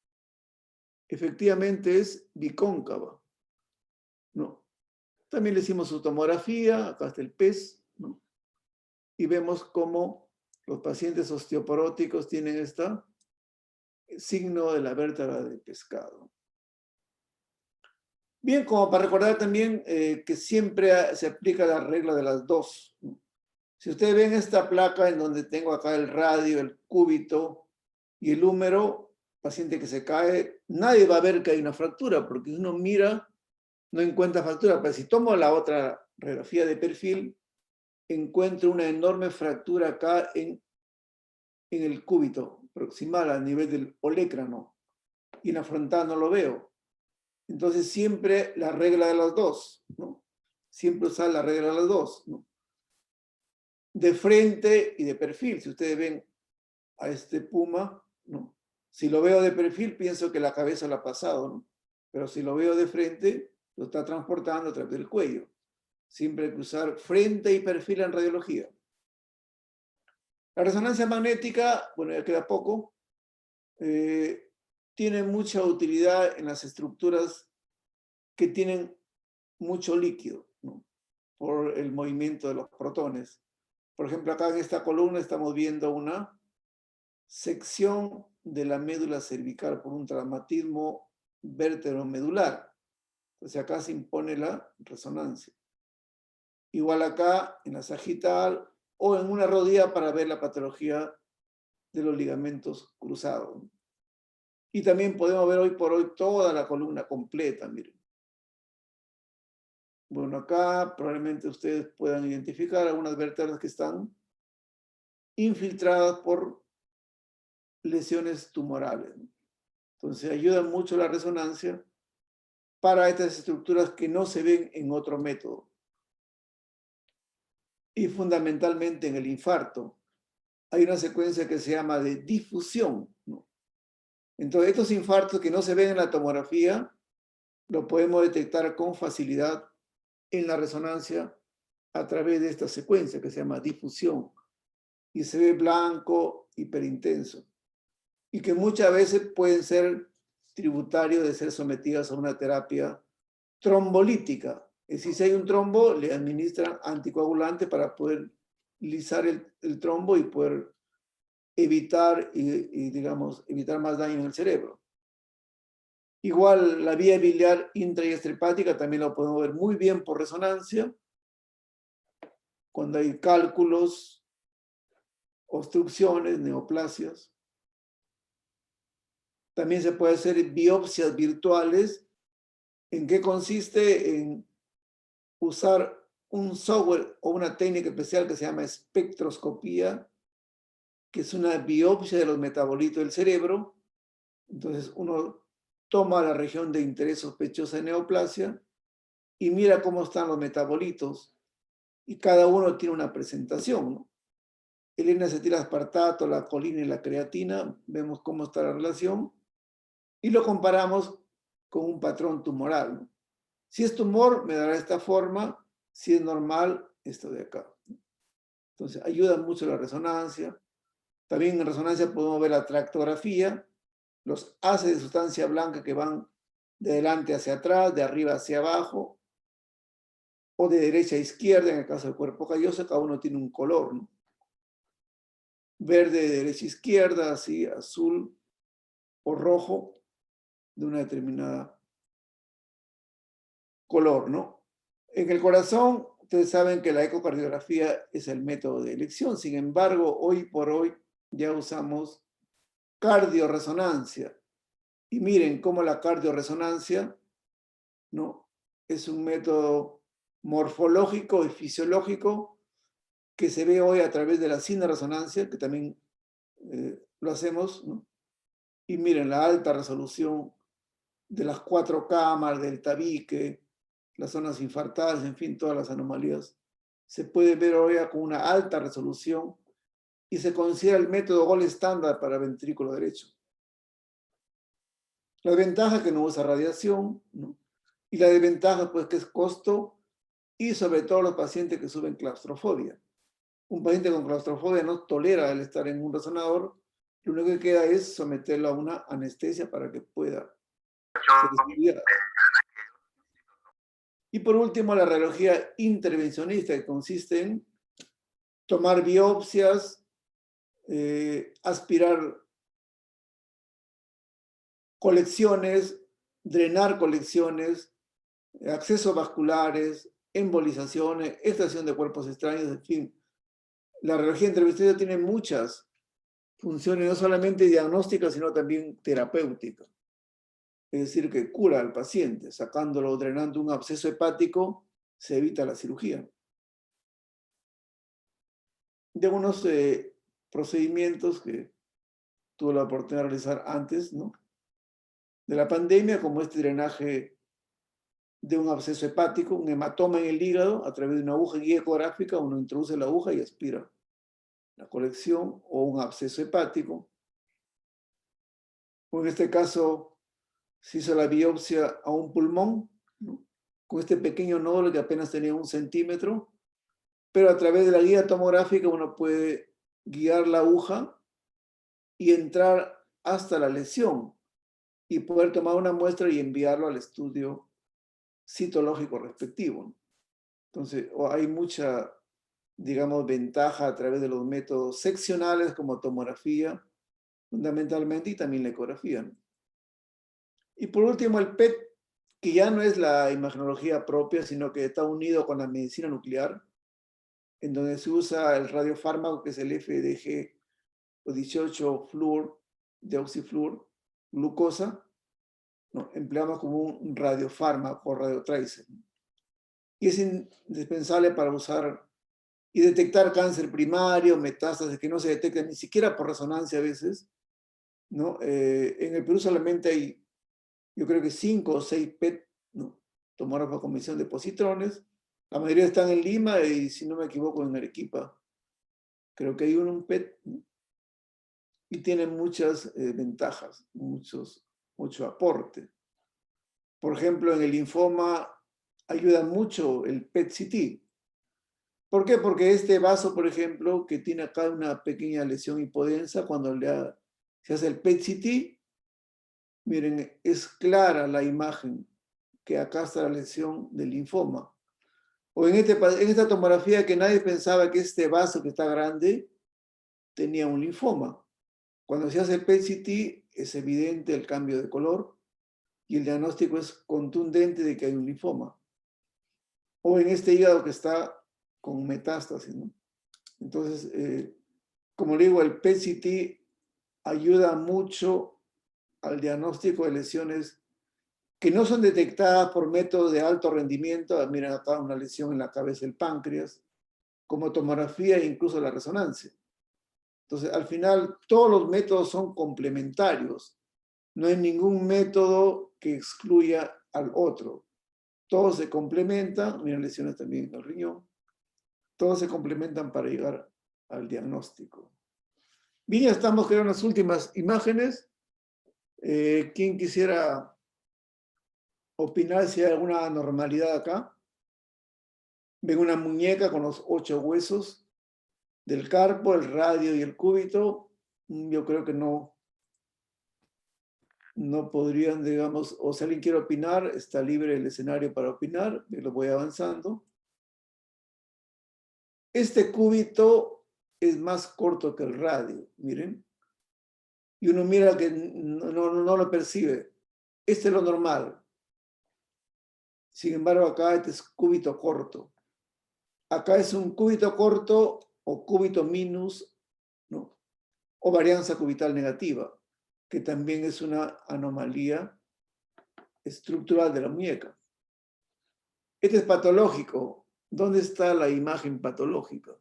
Efectivamente es bicóncava, ¿no? También le hicimos su tomografía, acá está el pez, ¿no? Y vemos cómo los pacientes osteoporóticos tienen este signo de la vértebra de pescado. Bien, como para recordar también que siempre se aplica la regla de las dos, ¿no? Si ustedes ven esta placa en donde tengo acá el radio, el cúbito y el húmero, paciente que se cae, nadie va a ver que hay una fractura, porque si uno mira, no encuentra fractura. Pero si tomo la otra radiografía de perfil, encuentro una enorme fractura acá en el cúbito proximal, a nivel del olecrano, y en la frontal no lo veo. Entonces siempre la regla de las dos, ¿no? Siempre usar la regla de las dos, ¿no? De frente y de perfil. Si ustedes ven a este puma, ¿no? Si lo veo de perfil, pienso que la cabeza lo ha pasado, ¿no? Pero si lo veo de frente, lo está transportando a través del cuello. Siempre hay que usar frente y perfil en radiología. La resonancia magnética, bueno, ya queda poco, tiene mucha utilidad en las estructuras que tienen mucho líquido, ¿no? Por el movimiento de los protones. Por ejemplo, acá en esta columna estamos viendo una sección de la médula cervical por un traumatismo vértebromedular. Entonces acá se impone la resonancia. Igual acá en la sagital o en una rodilla para ver la patología de los ligamentos cruzados. Y también podemos ver hoy por hoy toda la columna completa, miren. Bueno, acá probablemente ustedes puedan identificar algunas vértebras que están infiltradas por lesiones tumorales. Entonces ayuda mucho la resonancia para estas estructuras que no se ven en otro método. Y fundamentalmente en el infarto hay una secuencia que se llama de difusión, ¿no? Entonces estos infartos que no se ven en la tomografía lo podemos detectar con facilidad en la resonancia a través de esta secuencia que se llama difusión y se ve blanco, hiperintenso, y que muchas veces pueden ser tributarios de ser sometidas a una terapia trombolítica. Es decir, si hay un trombo, le administran anticoagulante para poder lisar el trombo y poder evitar, digamos, evitar más daño en el cerebro. Igual la vía biliar intra y extrahepática también la podemos ver muy bien por resonancia, cuando hay cálculos, obstrucciones, neoplasias. También se puede hacer biopsias virtuales. ¿En qué consiste? En usar un software o una técnica especial que se llama espectroscopía, que es una biopsia de los metabolitos del cerebro. Entonces uno toma la región de interés sospechosa de neoplasia y mira cómo están los metabolitos. Y cada uno tiene una presentación, ¿no? El N-acetil-aspartato, la colina y la creatina, vemos cómo está la relación y lo comparamos con un patrón tumoral, ¿no? Si es tumor, me dará esta forma. Si es normal, esto de acá. Entonces, ayuda mucho la resonancia. También en resonancia podemos ver la tractografía, los haces de sustancia blanca que van de adelante hacia atrás, de arriba hacia abajo, o de derecha a izquierda, en el caso del cuerpo calloso, cada uno tiene un color, ¿no? Verde de derecha a izquierda, así, azul o rojo, de una determinada color, ¿no? En el corazón, ustedes saben que la ecocardiografía es el método de elección. Sin embargo, hoy por hoy ya usamos cardioresonancia. Y miren cómo la cardioresonancia, ¿no?, es un método morfológico y fisiológico que se ve hoy a través de la cineresonancia, que también lo hacemos, ¿no? Y miren la alta resolución de las 4 cámaras, del tabique, las zonas infartadas, en fin, todas las anomalías. Se puede ver hoy con una alta resolución y se considera el método gold estándar para ventrículo derecho. La ventaja es que no usa radiación, ¿no? Y la desventaja, pues, que es costo y sobre todo los pacientes que sufren claustrofobia. Un paciente con claustrofobia no tolera el estar en un resonador, lo único que queda es someterlo a una anestesia para que pueda ser estudiado. Y por último, la radiología intervencionista, que consiste en tomar biopsias, aspirar colecciones, drenar colecciones, accesos vasculares, embolizaciones, extracción de cuerpos extraños, en fin. La radiología intervencionista tiene muchas funciones, no solamente diagnósticas, sino también terapéuticas. Es decir, que cura al paciente, sacándolo, drenando un absceso hepático, se evita la cirugía. De unos procedimientos que tuve la oportunidad de realizar antes, ¿no?, de la pandemia, como este drenaje de un absceso hepático, un hematoma en el hígado, a través de una aguja guía ecográfica, uno introduce la aguja y aspira la colección, o un absceso hepático. O en este caso, se hizo la biopsia a un pulmón, ¿no?, con este pequeño nódulo que apenas tenía 1 centímetro, pero a través de la guía tomográfica uno puede guiar la aguja y entrar hasta la lesión y poder tomar una muestra y enviarlo al estudio citológico respectivo. Entonces, hay mucha, digamos, ventaja a través de los métodos seccionales como tomografía, fundamentalmente, y también la ecografía, ¿no? Y por último, el PET, que ya no es la imagenología propia, sino que está unido con la medicina nuclear, en donde se usa el radiofármaco, que es el FDG o 18 fluor, deoxifluor, glucosa, ¿no? Empleamos como un radiofármaco o radiotracer. Y es indispensable para usar y detectar cáncer primario, metástasis que no se detectan ni siquiera por resonancia a veces, ¿no? En el Perú solamente hay, yo creo que 5 o 6 PET, ¿no?, tomógrafos con emisión de positrones. La mayoría están en Lima y, si no me equivoco, en Arequipa. Creo que hay un PET, ¿no? Y tiene muchas ventajas, mucho aporte. Por ejemplo, en el linfoma ayuda mucho el PET-CT. ¿Por qué? Porque este vaso, por ejemplo, que tiene acá una pequeña lesión hipodensa, cuando se hace el PET-CT, miren, es clara la imagen que acá está la lesión del linfoma. O en esta tomografía que nadie pensaba que este vaso que está grande tenía un linfoma. Cuando se hace el PET-CT es evidente el cambio de color y el diagnóstico es contundente de que hay un linfoma. O en este hígado que está con metástasis, ¿no? Entonces, como le digo, el PET-CT ayuda mucho al diagnóstico de lesiones que no son detectadas por métodos de alto rendimiento. Miren acá una lesión en la cabeza del páncreas, como tomografía e incluso la resonancia. Entonces, al final, todos los métodos son complementarios. No hay ningún método que excluya al otro. Todos se complementan. Miren lesiones también en el riñón. Todos se complementan para llegar al diagnóstico. Bien, ya estamos creando las últimas imágenes. ¿Quién quisiera opinar si hay alguna anormalidad acá? Ven una muñeca con los 8 huesos del carpo, el radio y el cúbito. Yo creo que no podrían, digamos, o si alguien quiere opinar, está libre el escenario para opinar. Yo lo voy avanzando. Este cúbito es más corto que el radio, miren. Y uno mira que no lo percibe. Este es lo normal. Sin embargo, acá este es cúbito corto. Acá es un cúbito corto o cúbito minus, ¿no? O varianza cubital negativa, que también es una anomalía estructural de la muñeca. Este es patológico. ¿Dónde está la imagen patológica?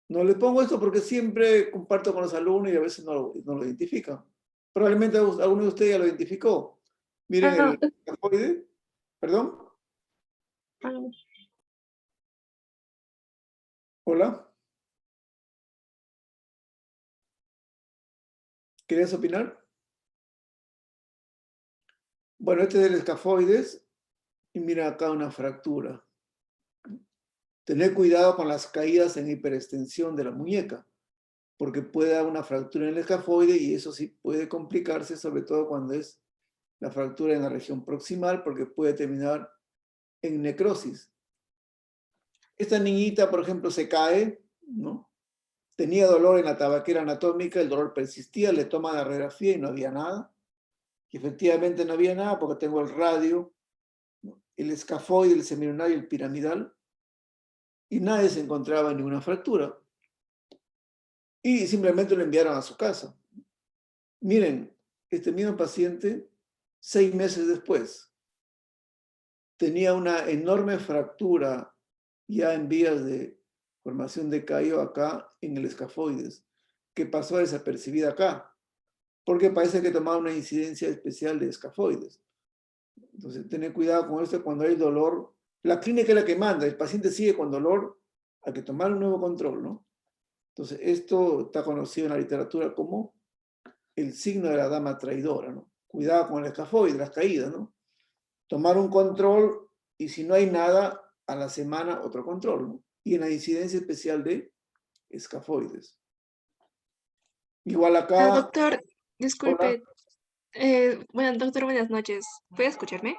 No les pongo esto porque siempre comparto con los alumnos y a veces no lo identifican. Probablemente alguno de ustedes ya lo identificó. Miren el escafoide. ¿Perdón? Hola. ¿Querías opinar? Bueno, este es el escafoides. Y mira acá una fractura. Tener cuidado con las caídas en hiperextensión de la muñeca, porque puede haber una fractura en el escafoide y eso sí puede complicarse, sobre todo cuando es la fractura en la región proximal, porque puede terminar en necrosis. Esta niñita, por ejemplo, se cae, ¿no? Tenía dolor en la tabaquera anatómica, el dolor persistía, le toman la radiografía y no había nada. Y efectivamente no había nada porque tengo el radio, ¿no? El escafoide, el semilunar y el piramidal, y nadie se encontraba en ninguna fractura. Y simplemente lo enviaron a su casa. Miren, este mismo paciente, 6 meses después, tenía una enorme fractura ya en vías de formación de callo acá en el escafoides, que pasó desapercibida acá, porque parece que tomaba una incidencia especial de escafoides. Entonces, tener cuidado con esto cuando hay dolor. La clínica es la que manda, el paciente sigue con dolor, hay que tomar un nuevo control, ¿no? Entonces, esto está conocido en la literatura como el signo de la dama traidora, ¿no? Cuidado con el escafoide, las caídas, ¿no? Tomar un control y si no hay nada, a la semana otro control, ¿no? Y en la incidencia especial de escafoides. Igual acá... Doctor, disculpe. Hola. Bueno, doctor, buenas noches. ¿Puede escucharme?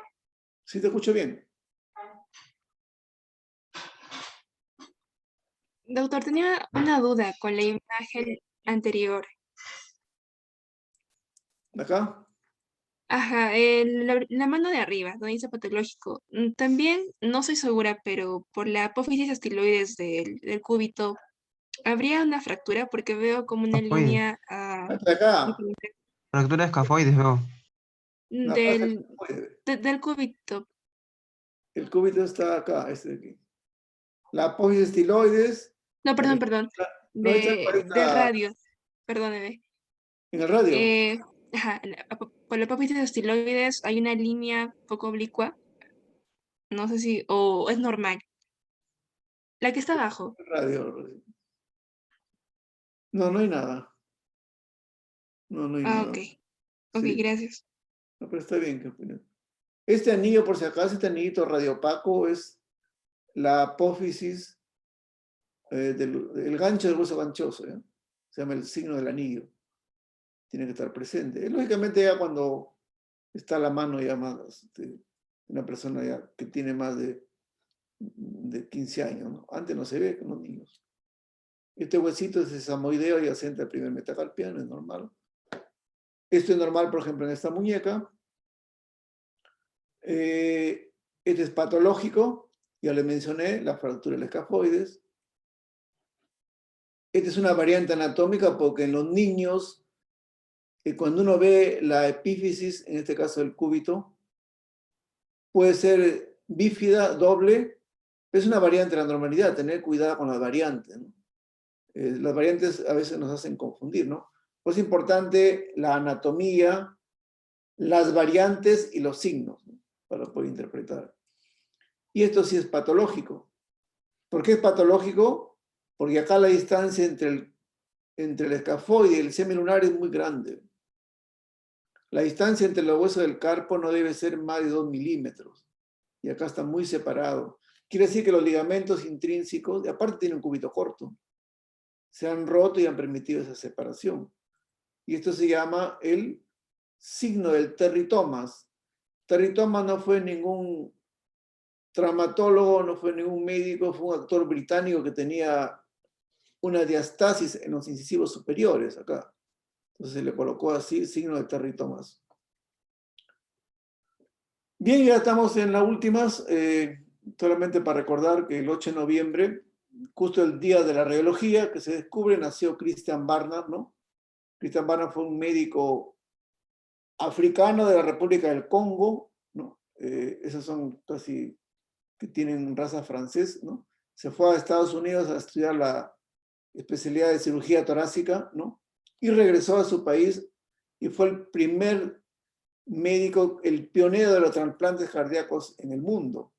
Sí, te escucho bien. Doctor, tenía una duda con la imagen anterior. ¿Acá? Ajá, la mano de arriba, donde dice patológico. También no soy segura, pero por la apófisis estiloides del cúbito, ¿habría una fractura? Porque veo como una Escafoides. línea Hasta acá. Fractura de escafoides, veo. La parte del, escafoide. del cúbito. El cúbito está acá, este de aquí. La apófisis estiloides. No, perdón, perdón. No está Del radio. Perdóneme. en el radio. Ajá, por la apófisis estiloides hay una línea poco oblicua. No sé si, o es normal. La que está abajo. Radio. No, no hay nada. No hay Ah, nada. ok. Ok, Sí, gracias. no, pero está bien. Este anillo, por si acaso, este anillito radiopaco es la apófisis del gancho del hueso ganchoso, ¿ya? Se llama el signo del anillo. Tiene que estar presente. Lógicamente ya cuando está la mano ya más una persona ya que tiene más de 15 años, ¿no? Antes no se ve con los niños. Este huesito es sesamoideo adyacente al primer metacarpiano, es normal. Esto es normal, por ejemplo, en esta muñeca. Este es patológico, ya le mencioné, la fractura del escafoides. Esta es una variante anatómica porque en los niños, cuando uno ve la epífisis, en este caso el cúbito, puede ser bífida, doble, pero es una variante de la normalidad, tener cuidado con las variantes, ¿no? Las variantes a veces nos hacen confundir, ¿no? Pues es importante la anatomía, las variantes y los signos, ¿no? Para poder interpretar. Y esto sí es patológico. ¿Por qué es patológico? Porque acá la distancia entre el escafoide y el semilunar es muy grande. La distancia entre los huesos del carpo no debe ser más de 2 milímetros. Y acá está muy separado. Quiere decir que los ligamentos intrínsecos, y aparte tienen un cúbito corto, se han roto y han permitido esa separación. Y esto se llama el signo del Terry Thomas. Terry Thomas no fue ningún traumatólogo, no fue ningún médico, fue un actor británico que tenía una diastasis en los incisivos superiores acá. Entonces se le colocó así, signo de Terry Thomas. Bien, ya estamos en las últimas. Solamente para recordar que el 8 de noviembre, justo el día de la radiología que se descubre, nació Christian Barnard, ¿no? Christian Barnard fue un médico africano de la República del Congo, ¿no? Esos son casi que tienen raza francés, ¿no? Se fue a Estados Unidos a estudiar la especialidad de cirugía torácica, ¿no? Y regresó a su país y fue el primer médico, el pionero de los trasplantes cardíacos en el mundo.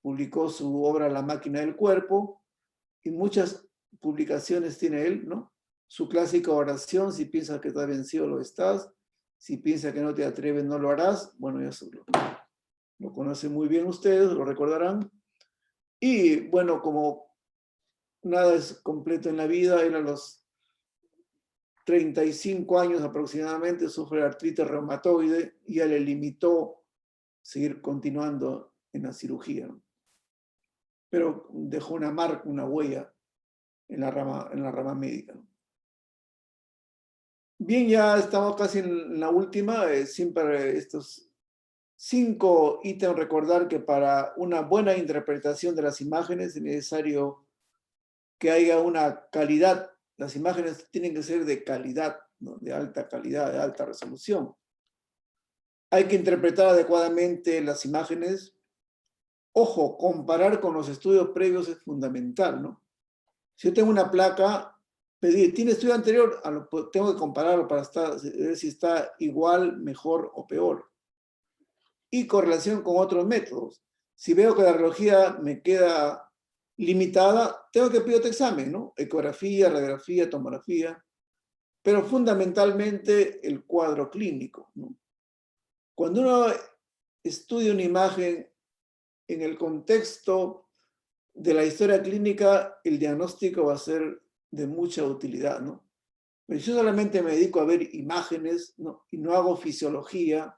Publicó su obra La máquina del cuerpo y muchas publicaciones tiene él, ¿no? Su clásica oración: si piensas que estás vencido, lo estás. Si piensas que no te atreves, no lo harás. Bueno, ya lo conocen muy bien ustedes, lo recordarán. Y bueno, como nada es completo en la vida, él a los 35 años aproximadamente sufre artritis reumatoide y ya le limitó seguir continuando en la cirugía. Pero dejó una marca, una huella en la rama médica. Bien, ya estamos casi en la última. Siempre estos 5 ítems, recordar que para una buena interpretación de las imágenes es necesario que haya una calidad. Las imágenes tienen que ser de calidad, ¿no? De alta calidad, de alta resolución. Hay que interpretar adecuadamente las imágenes. Ojo, comparar con los estudios previos es fundamental, ¿no? Si yo tengo una placa, ¿tiene estudio anterior? Tengo que compararlo para ver si está igual, mejor o peor. Y correlación con otros métodos. Si veo que la radiología me queda limitada, tengo que pedir otro examen, ¿no? Ecografía, radiografía, tomografía, pero fundamentalmente el cuadro clínico, ¿no? Cuando uno estudia una imagen en el contexto de la historia clínica, el diagnóstico va a ser de mucha utilidad, ¿no? Pero si yo solamente me dedico a ver imágenes, ¿no? Y no hago fisiología,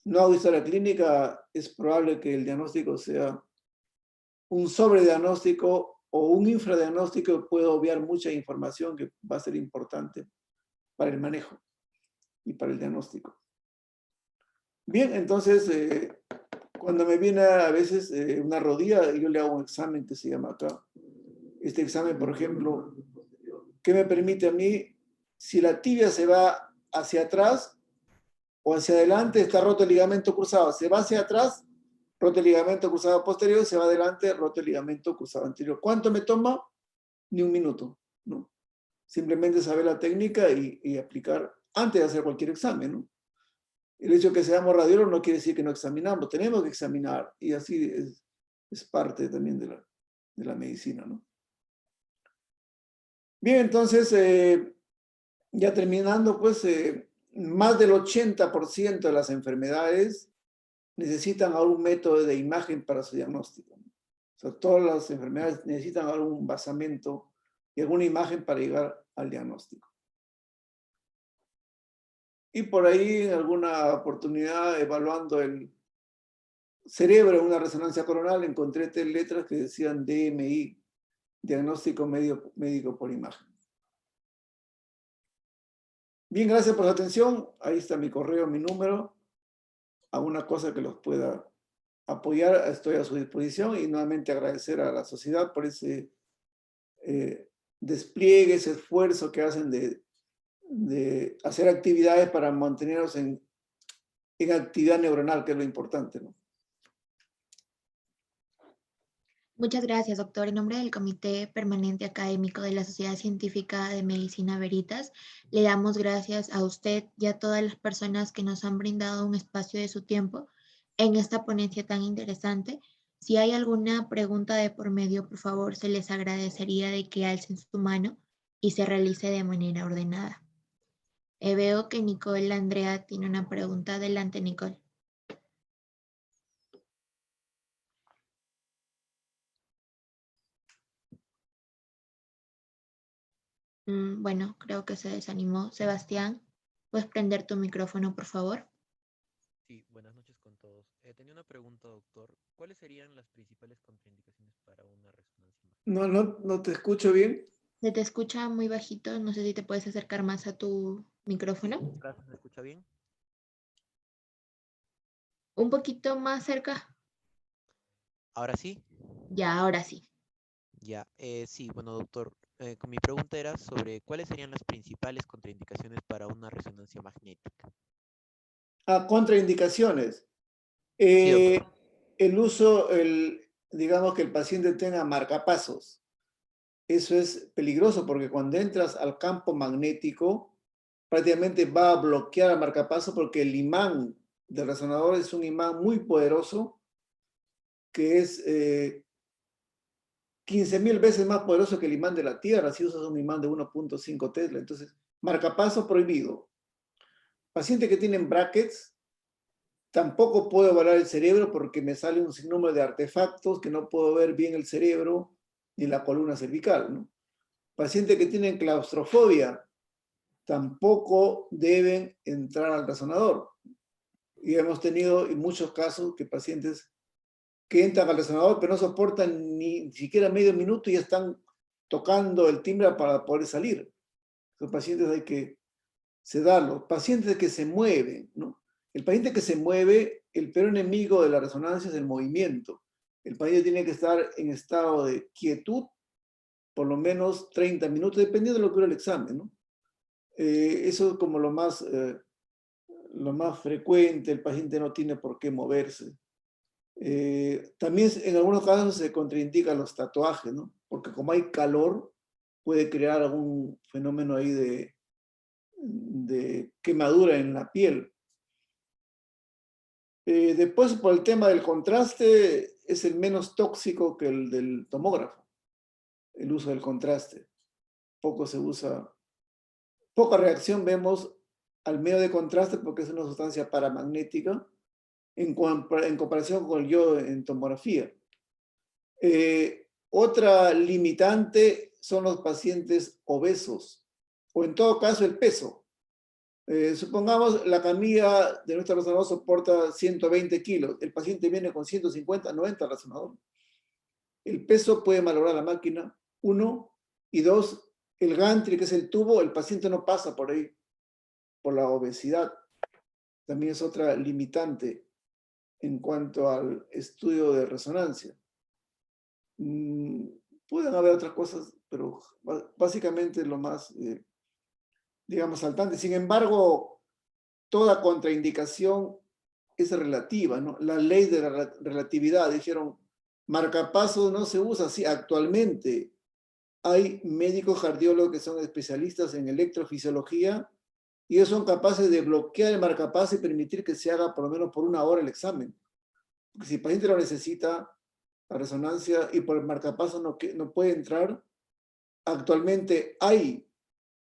no hago historia clínica, es probable que el diagnóstico sea un sobrediagnóstico o un infradiagnóstico y puedo obviar mucha información que va a ser importante para el manejo y para el diagnóstico. Bien, entonces, cuando me viene a veces una rodilla, yo le hago un examen que se llama acá. Este examen, por ejemplo, ¿qué me permite a mí? Si la tibia se va hacia atrás o hacia adelante, está roto el ligamento cruzado. Se va hacia atrás, roto el ligamento cruzado posterior, se va adelante, roto el ligamento cruzado anterior. ¿Cuánto me toma? Ni un minuto, ¿no? Simplemente saber la técnica y aplicar antes de hacer cualquier examen, ¿no? El hecho de que seamos radiólogos no quiere decir que no examinamos, tenemos que examinar, y así es parte también de la medicina, ¿no? Bien, entonces, ya terminando, pues, más del 80% de las enfermedades necesitan algún método de imagen para su diagnóstico, ¿no? O sea, todas las enfermedades necesitan algún basamento y alguna imagen para llegar al diagnóstico. Y por ahí, en alguna oportunidad, evaluando el cerebro en una resonancia coronal, encontré 3 letras que decían DMI, diagnóstico médico por imagen. Bien, gracias por su atención. Ahí está mi correo, mi número. Alguna cosa que los pueda apoyar, estoy a su disposición, y nuevamente agradecer a la sociedad por ese despliegue, ese esfuerzo que hacen de hacer actividades para mantenernos en actividad neuronal, que es lo importante, ¿no? Muchas gracias, doctor. En nombre del Comité Permanente Académico de la Sociedad Científica de Medicina Veritas, le damos gracias a usted y a todas las personas que nos han brindado un espacio de su tiempo en esta ponencia tan interesante. Si hay alguna pregunta de por medio, por favor, se les agradecería de que alcen su mano y se realice de manera ordenada. Veo que Nicole Andrea tiene una pregunta. Adelante, Nicole. Bueno, creo que se desanimó. Sebastián, ¿puedes prender tu micrófono, por favor? Sí, buenas noches con todos. Tenía una pregunta, doctor. ¿Cuáles serían las principales contraindicaciones para una resonancia magnética? No te escucho bien. Se te escucha muy bajito. No sé si te puedes acercar más a tu Sí, micrófono. ¿ahora se me escucha bien? Un poquito más cerca. ¿Ahora sí? Ya, ahora sí. Ya, sí, bueno, doctor. Con mi pregunta era sobre cuáles serían las principales contraindicaciones para una resonancia magnética. Contraindicaciones. Sí, doctor. El uso, digamos que el paciente tenga marcapasos. Eso es peligroso porque cuando entras al campo magnético, prácticamente va a bloquear el marcapaso porque el imán del resonador es un imán muy poderoso que es 15.000 veces más poderoso que el imán de la Tierra si usas un imán de 1.5 Tesla. Entonces, marcapaso prohibido. Pacientes que tienen brackets, tampoco puedo evaluar el cerebro porque me sale un sinnúmero de artefactos que no puedo ver bien el cerebro ni la columna cervical, ¿no? Pacientes que tienen claustrofobia tampoco deben entrar al resonador. Y hemos tenido en muchos casos que pacientes que entran al resonador pero no soportan ni siquiera medio minuto y ya están tocando el timbre para poder salir. Los pacientes hay que sedarlos. Pacientes que se mueven, ¿no? El paciente que se mueve, el peor enemigo de la resonancia es el movimiento. El paciente tiene que estar en estado de quietud por lo menos 30 minutos, dependiendo de lo que dure el examen, ¿no? Eso es como lo más frecuente. El paciente no tiene por qué moverse. También en algunos casos se contraindican los tatuajes, ¿no? Porque como hay calor, puede crear algún fenómeno ahí de quemadura en la piel. Después, por el tema del contraste, es el menos tóxico que el del tomógrafo, el uso del contraste. Poco se usa, poca reacción vemos al medio de contraste porque es una sustancia paramagnética en comparación con el yodo en tomografía. Otra limitante son los pacientes obesos, o en todo caso el peso. Supongamos la camilla de nuestro resonador soporta 120 kilos, el paciente viene con 150, 90 al resonador. El peso puede malograr la máquina, 1, y 2, el gantry, que es el tubo, el paciente no pasa por ahí, por la obesidad. También es otra limitante en cuanto al estudio de resonancia. Pueden haber otras cosas, pero básicamente lo más, digamos, saltante. Sin embargo, toda contraindicación es relativa, ¿no? La ley de la relatividad, dijeron, marcapasos no se usa así. Actualmente hay médicos cardiólogos que son especialistas en electrofisiología y ellos son capaces de bloquear el marcapaso y permitir que se haga por lo menos por 1 hora el examen. Porque si el paciente lo necesita, la resonancia y por el marcapaso no puede entrar, actualmente hay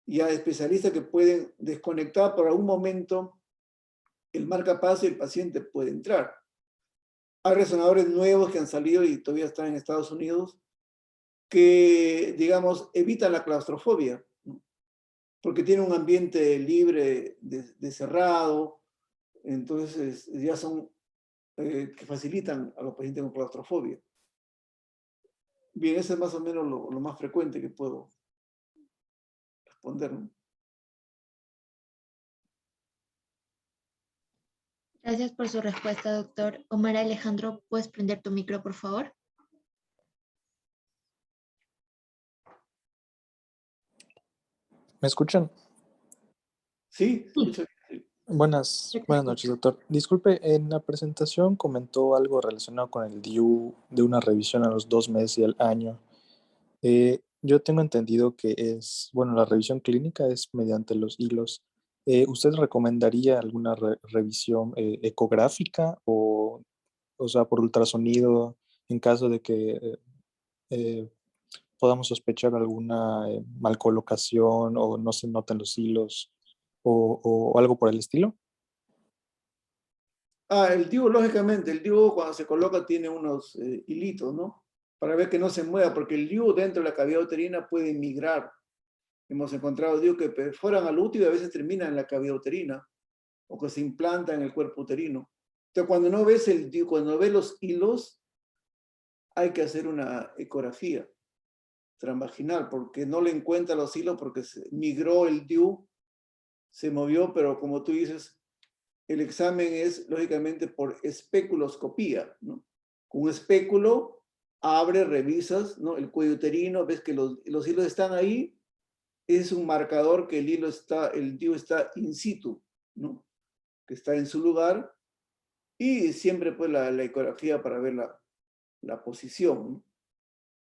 ya especialistas que pueden desconectar por algún momento el marcapaso y el paciente puede entrar. Hay resonadores nuevos que han salido y todavía están en Estados Unidos que, digamos, evitan la claustrofobia, ¿no? Porque tienen un ambiente libre de cerrado, entonces ya son que facilitan a los pacientes con claustrofobia. Bien, eso es más o menos lo más frecuente que puedo responder, ¿no? Gracias por su respuesta, doctor. Omar Alejandro, ¿puedes prender tu micro, por favor? ¿Me escuchan? Sí, escucho bien. Buenas noches, doctor. Disculpe, en la presentación comentó algo relacionado con el DIU de una revisión a los 2 meses y al año. Yo tengo entendido que la revisión clínica es mediante los hilos. ¿Usted recomendaría alguna revisión ecográfica o sea, por ultrasonido en caso de que eh, podamos sospechar alguna malcolocación o no se noten los hilos o algo por el estilo? El DIU, lógicamente, el DIU cuando se coloca tiene unos hilitos, ¿no? Para ver que no se mueva, porque el DIU dentro de la cavidad uterina puede migrar. Hemos encontrado DIU que perforan al útero y a veces terminan en la cavidad uterina o que se implantan en el cuerpo uterino. Entonces, cuando no ves el DIU, cuando ves los hilos, hay que hacer una ecografía transvaginal, porque no le encuentra los hilos porque migró el DIU, se movió, pero como tú dices, el examen es lógicamente por especuloscopía, ¿no? Con un espéculo abre, revisas, ¿no? El cuello uterino, ves que los hilos están ahí, es un marcador que el DIU está in situ, ¿no? Que está en su lugar, y siempre pues la ecografía para ver la posición, ¿no?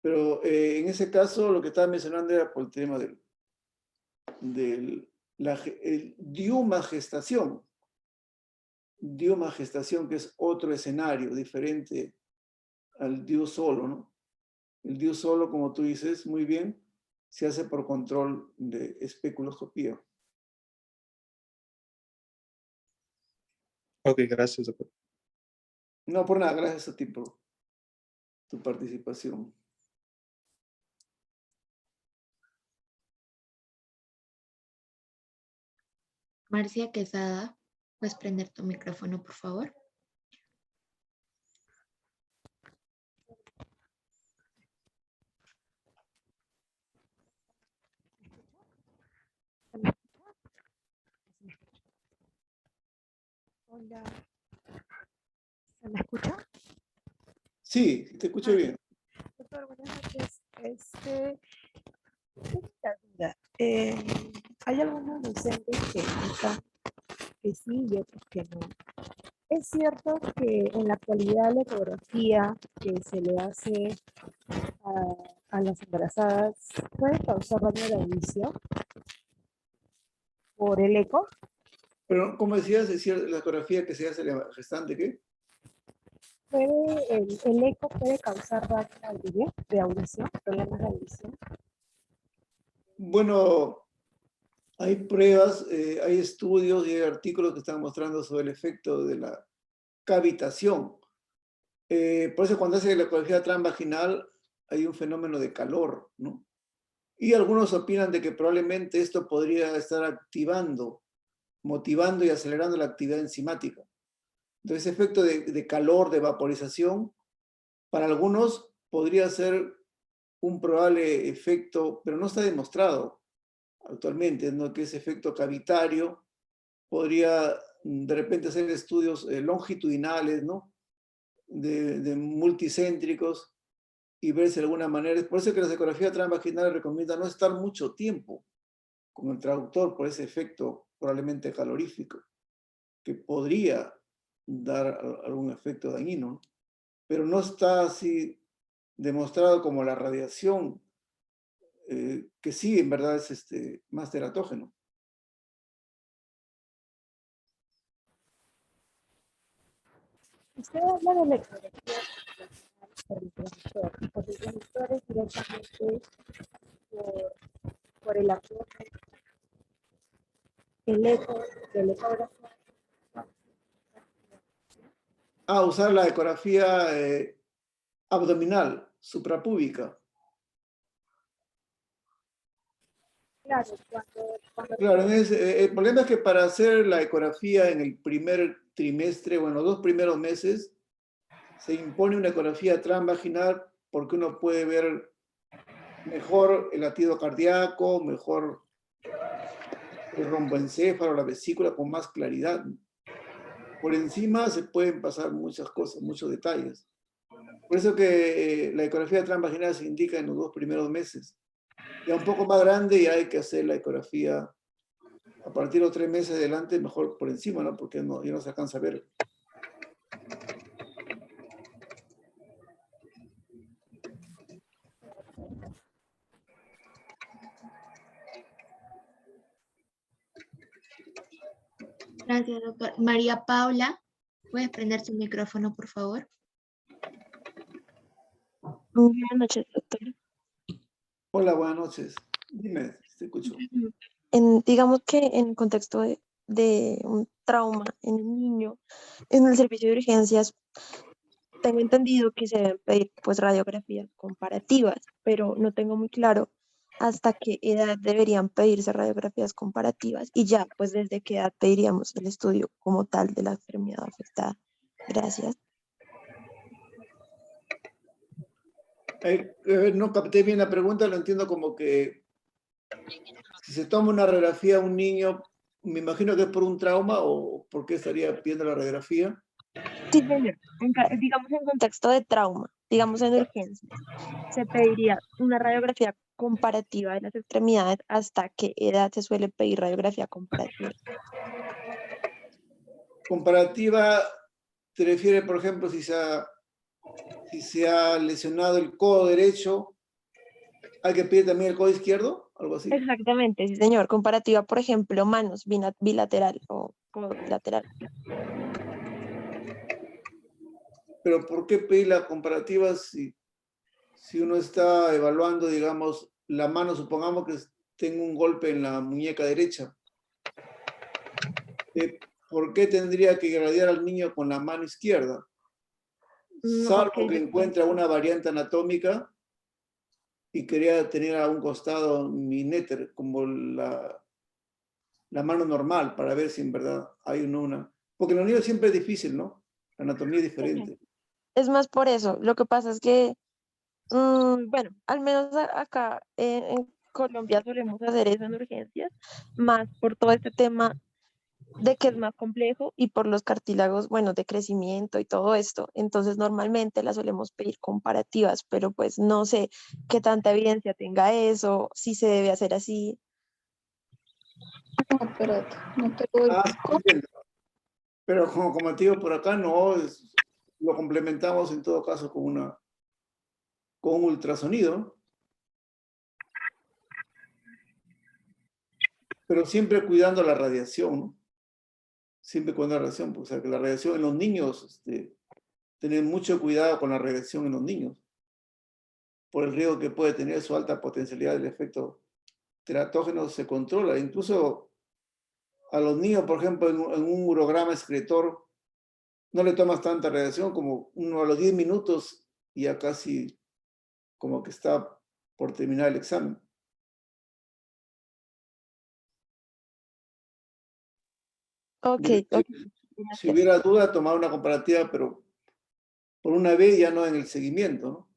Pero en ese caso lo que estaba mencionando era por el tema el diuma gestación, que es otro escenario diferente al DIU solo, ¿no? El DIU solo, como tú dices muy bien, se hace por control de especuloscopía. Ok, gracias, doctor. No, por nada, gracias a ti por tu participación. Marcia Quesada, ¿puedes prender tu micrófono, por favor? Hola, ¿se me escucha? Sí, te escucho bien. Doctor, buenas noches. Tengo una duda. Hay algunos docentes que indican que sí y otros que no. ¿Es cierto que en la actualidad la ecografía que se le hace a las embarazadas puede causar daño de audición por el eco? Pero, como decías, es cierto, la ecografía que se hace a la gestante, ¿qué? ¿El eco puede causar daño de audición, problemas de audición? Bueno, hay pruebas, hay estudios y hay artículos que están mostrando sobre el efecto de la cavitación. Por eso cuando hace la ecografía transvaginal hay un fenómeno de calor, ¿no? Y algunos opinan de que probablemente esto podría estar motivando y acelerando la actividad enzimática. Entonces, ese efecto de calor, de vaporización, para algunos podría ser un probable efecto, pero no está demostrado actualmente, ¿no? Que ese efecto cavitario podría de repente hacer estudios longitudinales, ¿no? De multicéntricos y verse de alguna manera. Es por eso que la ecografía transvaginal recomienda no estar mucho tiempo con el traductor por ese efecto probablemente calorífico, que podría dar algún efecto dañino, ¿no? Pero no está así demostrado como la radiación, que sí, en verdad es más teratógeno. Usted habla de la ecografía por el transductor, y por el transductor es directamente por el abdomen, el eco del ecógrafo. Usar la ecografía abdominal, suprapúbica. Claro, cuando Claro, el problema es que para hacer la ecografía en el primer trimestre o en los 2 primeros meses, se impone una ecografía transvaginal porque uno puede ver mejor el latido cardíaco, mejor el romboencéfalo, la vesícula con más claridad. Por encima se pueden pasar muchas cosas, muchos detalles. Por eso que la ecografía transvaginal se indica en los 2 primeros meses. Ya un poco más grande ya hay que hacer la ecografía a partir de los 3 meses adelante, mejor por encima, ¿no? Porque no, ya no se alcanza a ver. Gracias, doctor. María Paula, ¿puedes prender su micrófono, por favor? Buenas noches, doctor. Hola, buenas noches. Dime, te escucho. Digamos que en el contexto de un trauma en un niño, en el servicio de urgencias, tengo entendido que se deben pedir pues radiografías comparativas, pero no tengo muy claro hasta qué edad deberían pedirse radiografías comparativas y ya, pues desde qué edad pediríamos el estudio como tal de la enfermedad afectada. Gracias. No capté bien la pregunta, lo entiendo como que si se toma una radiografía a un niño, me imagino que es por un trauma o por qué estaría pidiendo la radiografía. Sí, señor. Digamos en contexto de trauma, digamos en urgencias, se pediría una radiografía comparativa de las extremidades. ¿Hasta qué edad se suele pedir radiografía comparativa? Comparativa, te refiere, por ejemplo, si se ha lesionado el codo derecho, ¿hay que pedir también el codo izquierdo? Algo así. Exactamente, sí, señor. Comparativa, por ejemplo, manos bilateral o codo bilateral. Pero ¿por qué pedir la comparativa si uno está evaluando, digamos, la mano, supongamos que tengo un golpe en la muñeca derecha? ¿Por qué tendría que irradiar al niño con la mano izquierda? Salvo Ok, que encuentre una variante anatómica y quería tener a un costado minéter, como la mano normal, para ver si en verdad hay una. Porque en los niños siempre es difícil, ¿no? La anatomía es diferente. es más por eso. Lo que pasa es que, bueno, al menos acá en Colombia solemos hacer eso en urgencias, más por todo este tema de que es más complejo y por los cartílagos, bueno, de crecimiento y todo esto. Entonces, normalmente las solemos pedir comparativas, pero pues no sé qué tanta evidencia tenga eso, si se debe hacer así. No, espérate, no te lo Sí, entiendo. Pero como te digo, por acá no, lo complementamos en todo caso con un ultrasonido, pero siempre cuidando la radiación, ¿no? Siempre cuidando la radiación, o sea, que la radiación en los niños, tener mucho cuidado con la radiación en los niños, por el riesgo que puede tener su alta potencialidad del efecto teratógeno se controla. Incluso a los niños, por ejemplo, en un urograma excretor, no le tomas tanta radiación como uno a los 10 minutos y ya casi como que está por terminar el examen. Ok, Si, ok. si hubiera duda, tomar una comparativa, pero por una vez ya no en el seguimiento, ¿no?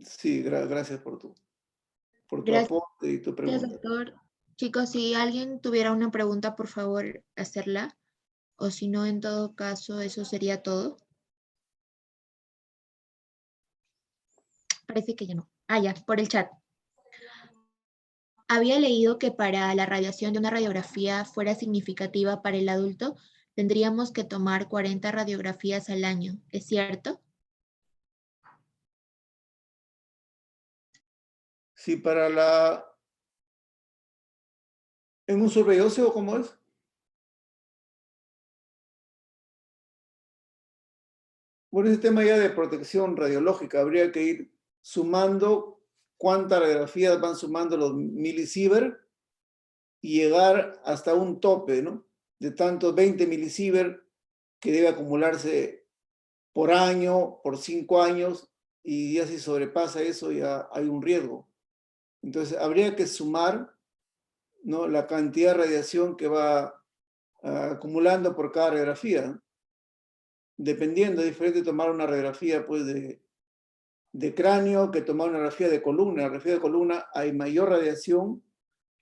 Sí, gracias por tu Gracias, aporte y tu pregunta. doctor. Chicos, si alguien tuviera una pregunta, por favor, hacerla. O si no, en todo caso, eso sería todo. Parece que ya no. Ah, ya, por el chat. Había leído que para la radiación de una radiografía fuera significativa para el adulto, tendríamos que tomar 40 radiografías al año. ¿Es cierto? Sí, ¿en un survey óseo cómo es? Bueno, ese tema ya de protección radiológica, habría que ir sumando cuántas radiografías van sumando los milisievert y llegar hasta un tope, ¿no? De tantos 20 milisievert que debe acumularse por año, por 5 años, y ya si sobrepasa eso ya hay un riesgo. Entonces, habría que sumar, ¿no?, la cantidad de radiación que va acumulando por cada radiografía, ¿no? Dependiendo, es diferente tomar una radiografía pues, de cráneo que tomar una radiografía de columna. En la radiografía de columna hay mayor radiación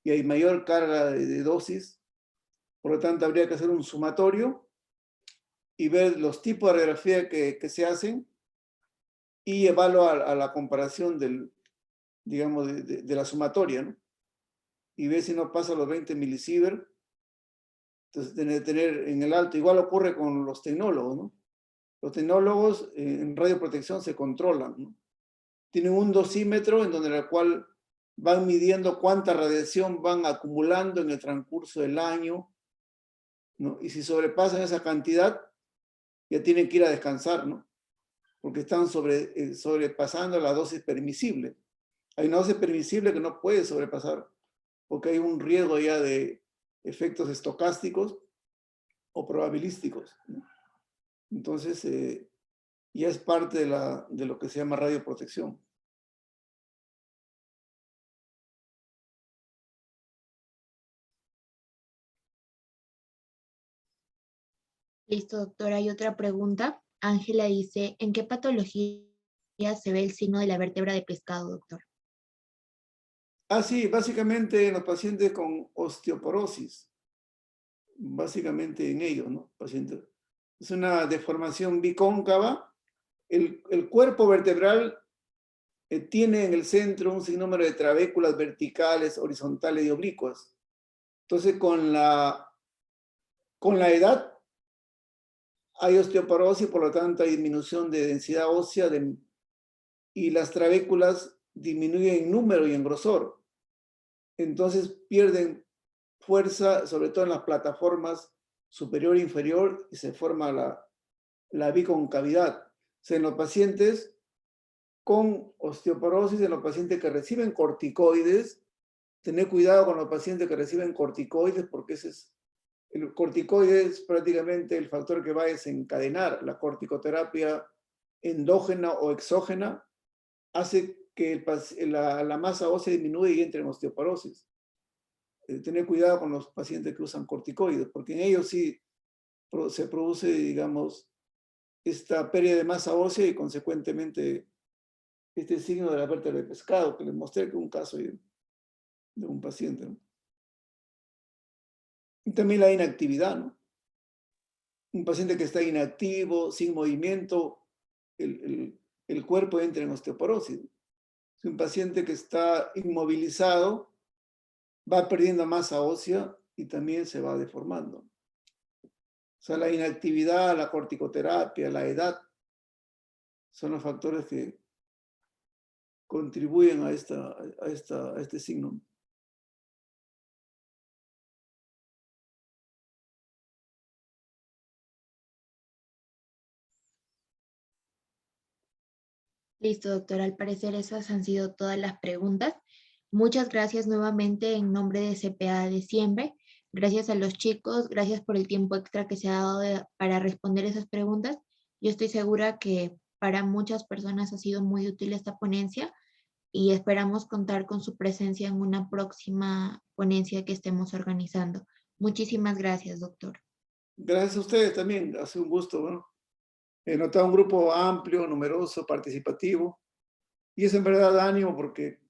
y hay mayor carga de dosis. Por lo tanto, habría que hacer un sumatorio y ver los tipos de radiografía que se hacen y llevarlo a la comparación digamos, de la sumatoria, ¿no? Y ver si no pasa los 20 milisievert. Entonces, tener en el alto, igual ocurre con los tecnólogos, ¿no? Los tecnólogos en radioprotección se controlan, ¿no? Tienen un dosímetro en donde el cual van midiendo cuánta radiación van acumulando en el transcurso del año, ¿no? Y si sobrepasan esa cantidad, ya tienen que ir a descansar, ¿no? Porque están sobrepasando la dosis permisible. Hay una dosis permisible que no puede sobrepasar, porque hay un riesgo ya de efectos estocásticos o probabilísticos, ¿no? Entonces, ya es parte de lo que se llama radioprotección. Listo, doctor. Hay otra pregunta. Ángela dice, ¿en qué patología se ve el signo de la vértebra de pescado, doctor? Sí, básicamente en los pacientes con osteoporosis, básicamente en ellos, ¿no? Pacientes. Es una deformación bicóncava. El cuerpo vertebral tiene en el centro un sinnúmero de trabéculas verticales, horizontales y oblicuas. Entonces, con la edad hay osteoporosis, por lo tanto hay disminución de densidad ósea y las trabéculas disminuyen en número y en grosor. Entonces pierden fuerza, sobre todo en las plataformas superior e inferior, y se forma la biconcavidad. O sea, en los pacientes con osteoporosis, en los pacientes que reciben corticoides, tener cuidado con los pacientes que reciben corticoides, porque el corticoide es prácticamente el factor que va a desencadenar la corticoterapia endógena o exógena, hace que la masa ósea disminuya y entre en osteoporosis. Tener cuidado con los pacientes que usan corticoides, porque en ellos sí se produce, digamos, esta pérdida de masa ósea y consecuentemente este signo de la vértebra de pescado, que les mostré que es un caso de un paciente, ¿no? Y también la inactividad, ¿no? Un paciente que está inactivo, sin movimiento, el cuerpo entra en osteoporosis. Si un paciente que está inmovilizado va perdiendo masa ósea y también se va deformando. O sea, la inactividad, la corticoterapia, la edad, son los factores que contribuyen a este signo. Listo, doctor. Al parecer esas han sido todas las preguntas. Muchas gracias nuevamente en nombre de CPA de Siempre. Gracias a los chicos, gracias por el tiempo extra que se ha dado para responder esas preguntas. Yo estoy segura que para muchas personas ha sido muy útil esta ponencia y esperamos contar con su presencia en una próxima ponencia que estemos organizando. Muchísimas gracias, doctor. Gracias a ustedes también, ha sido un gusto, ¿no? He notado un grupo amplio, numeroso, participativo, y eso en verdad da ánimo porque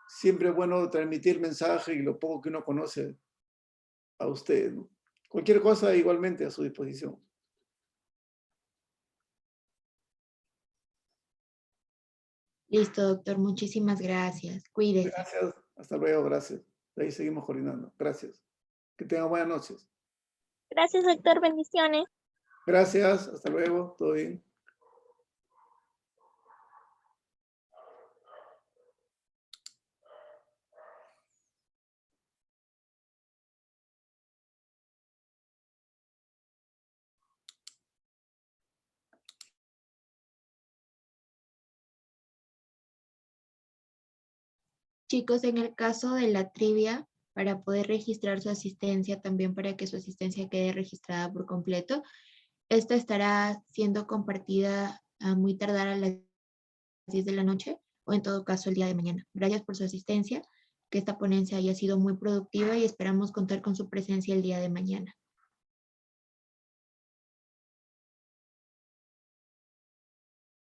siempre es bueno transmitir mensaje y lo poco que uno conoce a ustedes, ¿no? Cualquier cosa igualmente a su disposición. Listo, doctor. Muchísimas gracias. Cuídese. Gracias. Hasta luego. Gracias. De ahí seguimos coordinando. Gracias. Que tengan buenas noches. Gracias, doctor. Bendiciones. Gracias. Hasta luego. Todo bien. Chicos, en el caso de la trivia, para poder registrar su asistencia, también para que su asistencia quede registrada por completo, esta estará siendo compartida a muy tardar a las 10 de la noche. o en todo caso el día de mañana. Gracias por su asistencia, que esta ponencia haya sido muy productiva y esperamos contar con su presencia el día de mañana.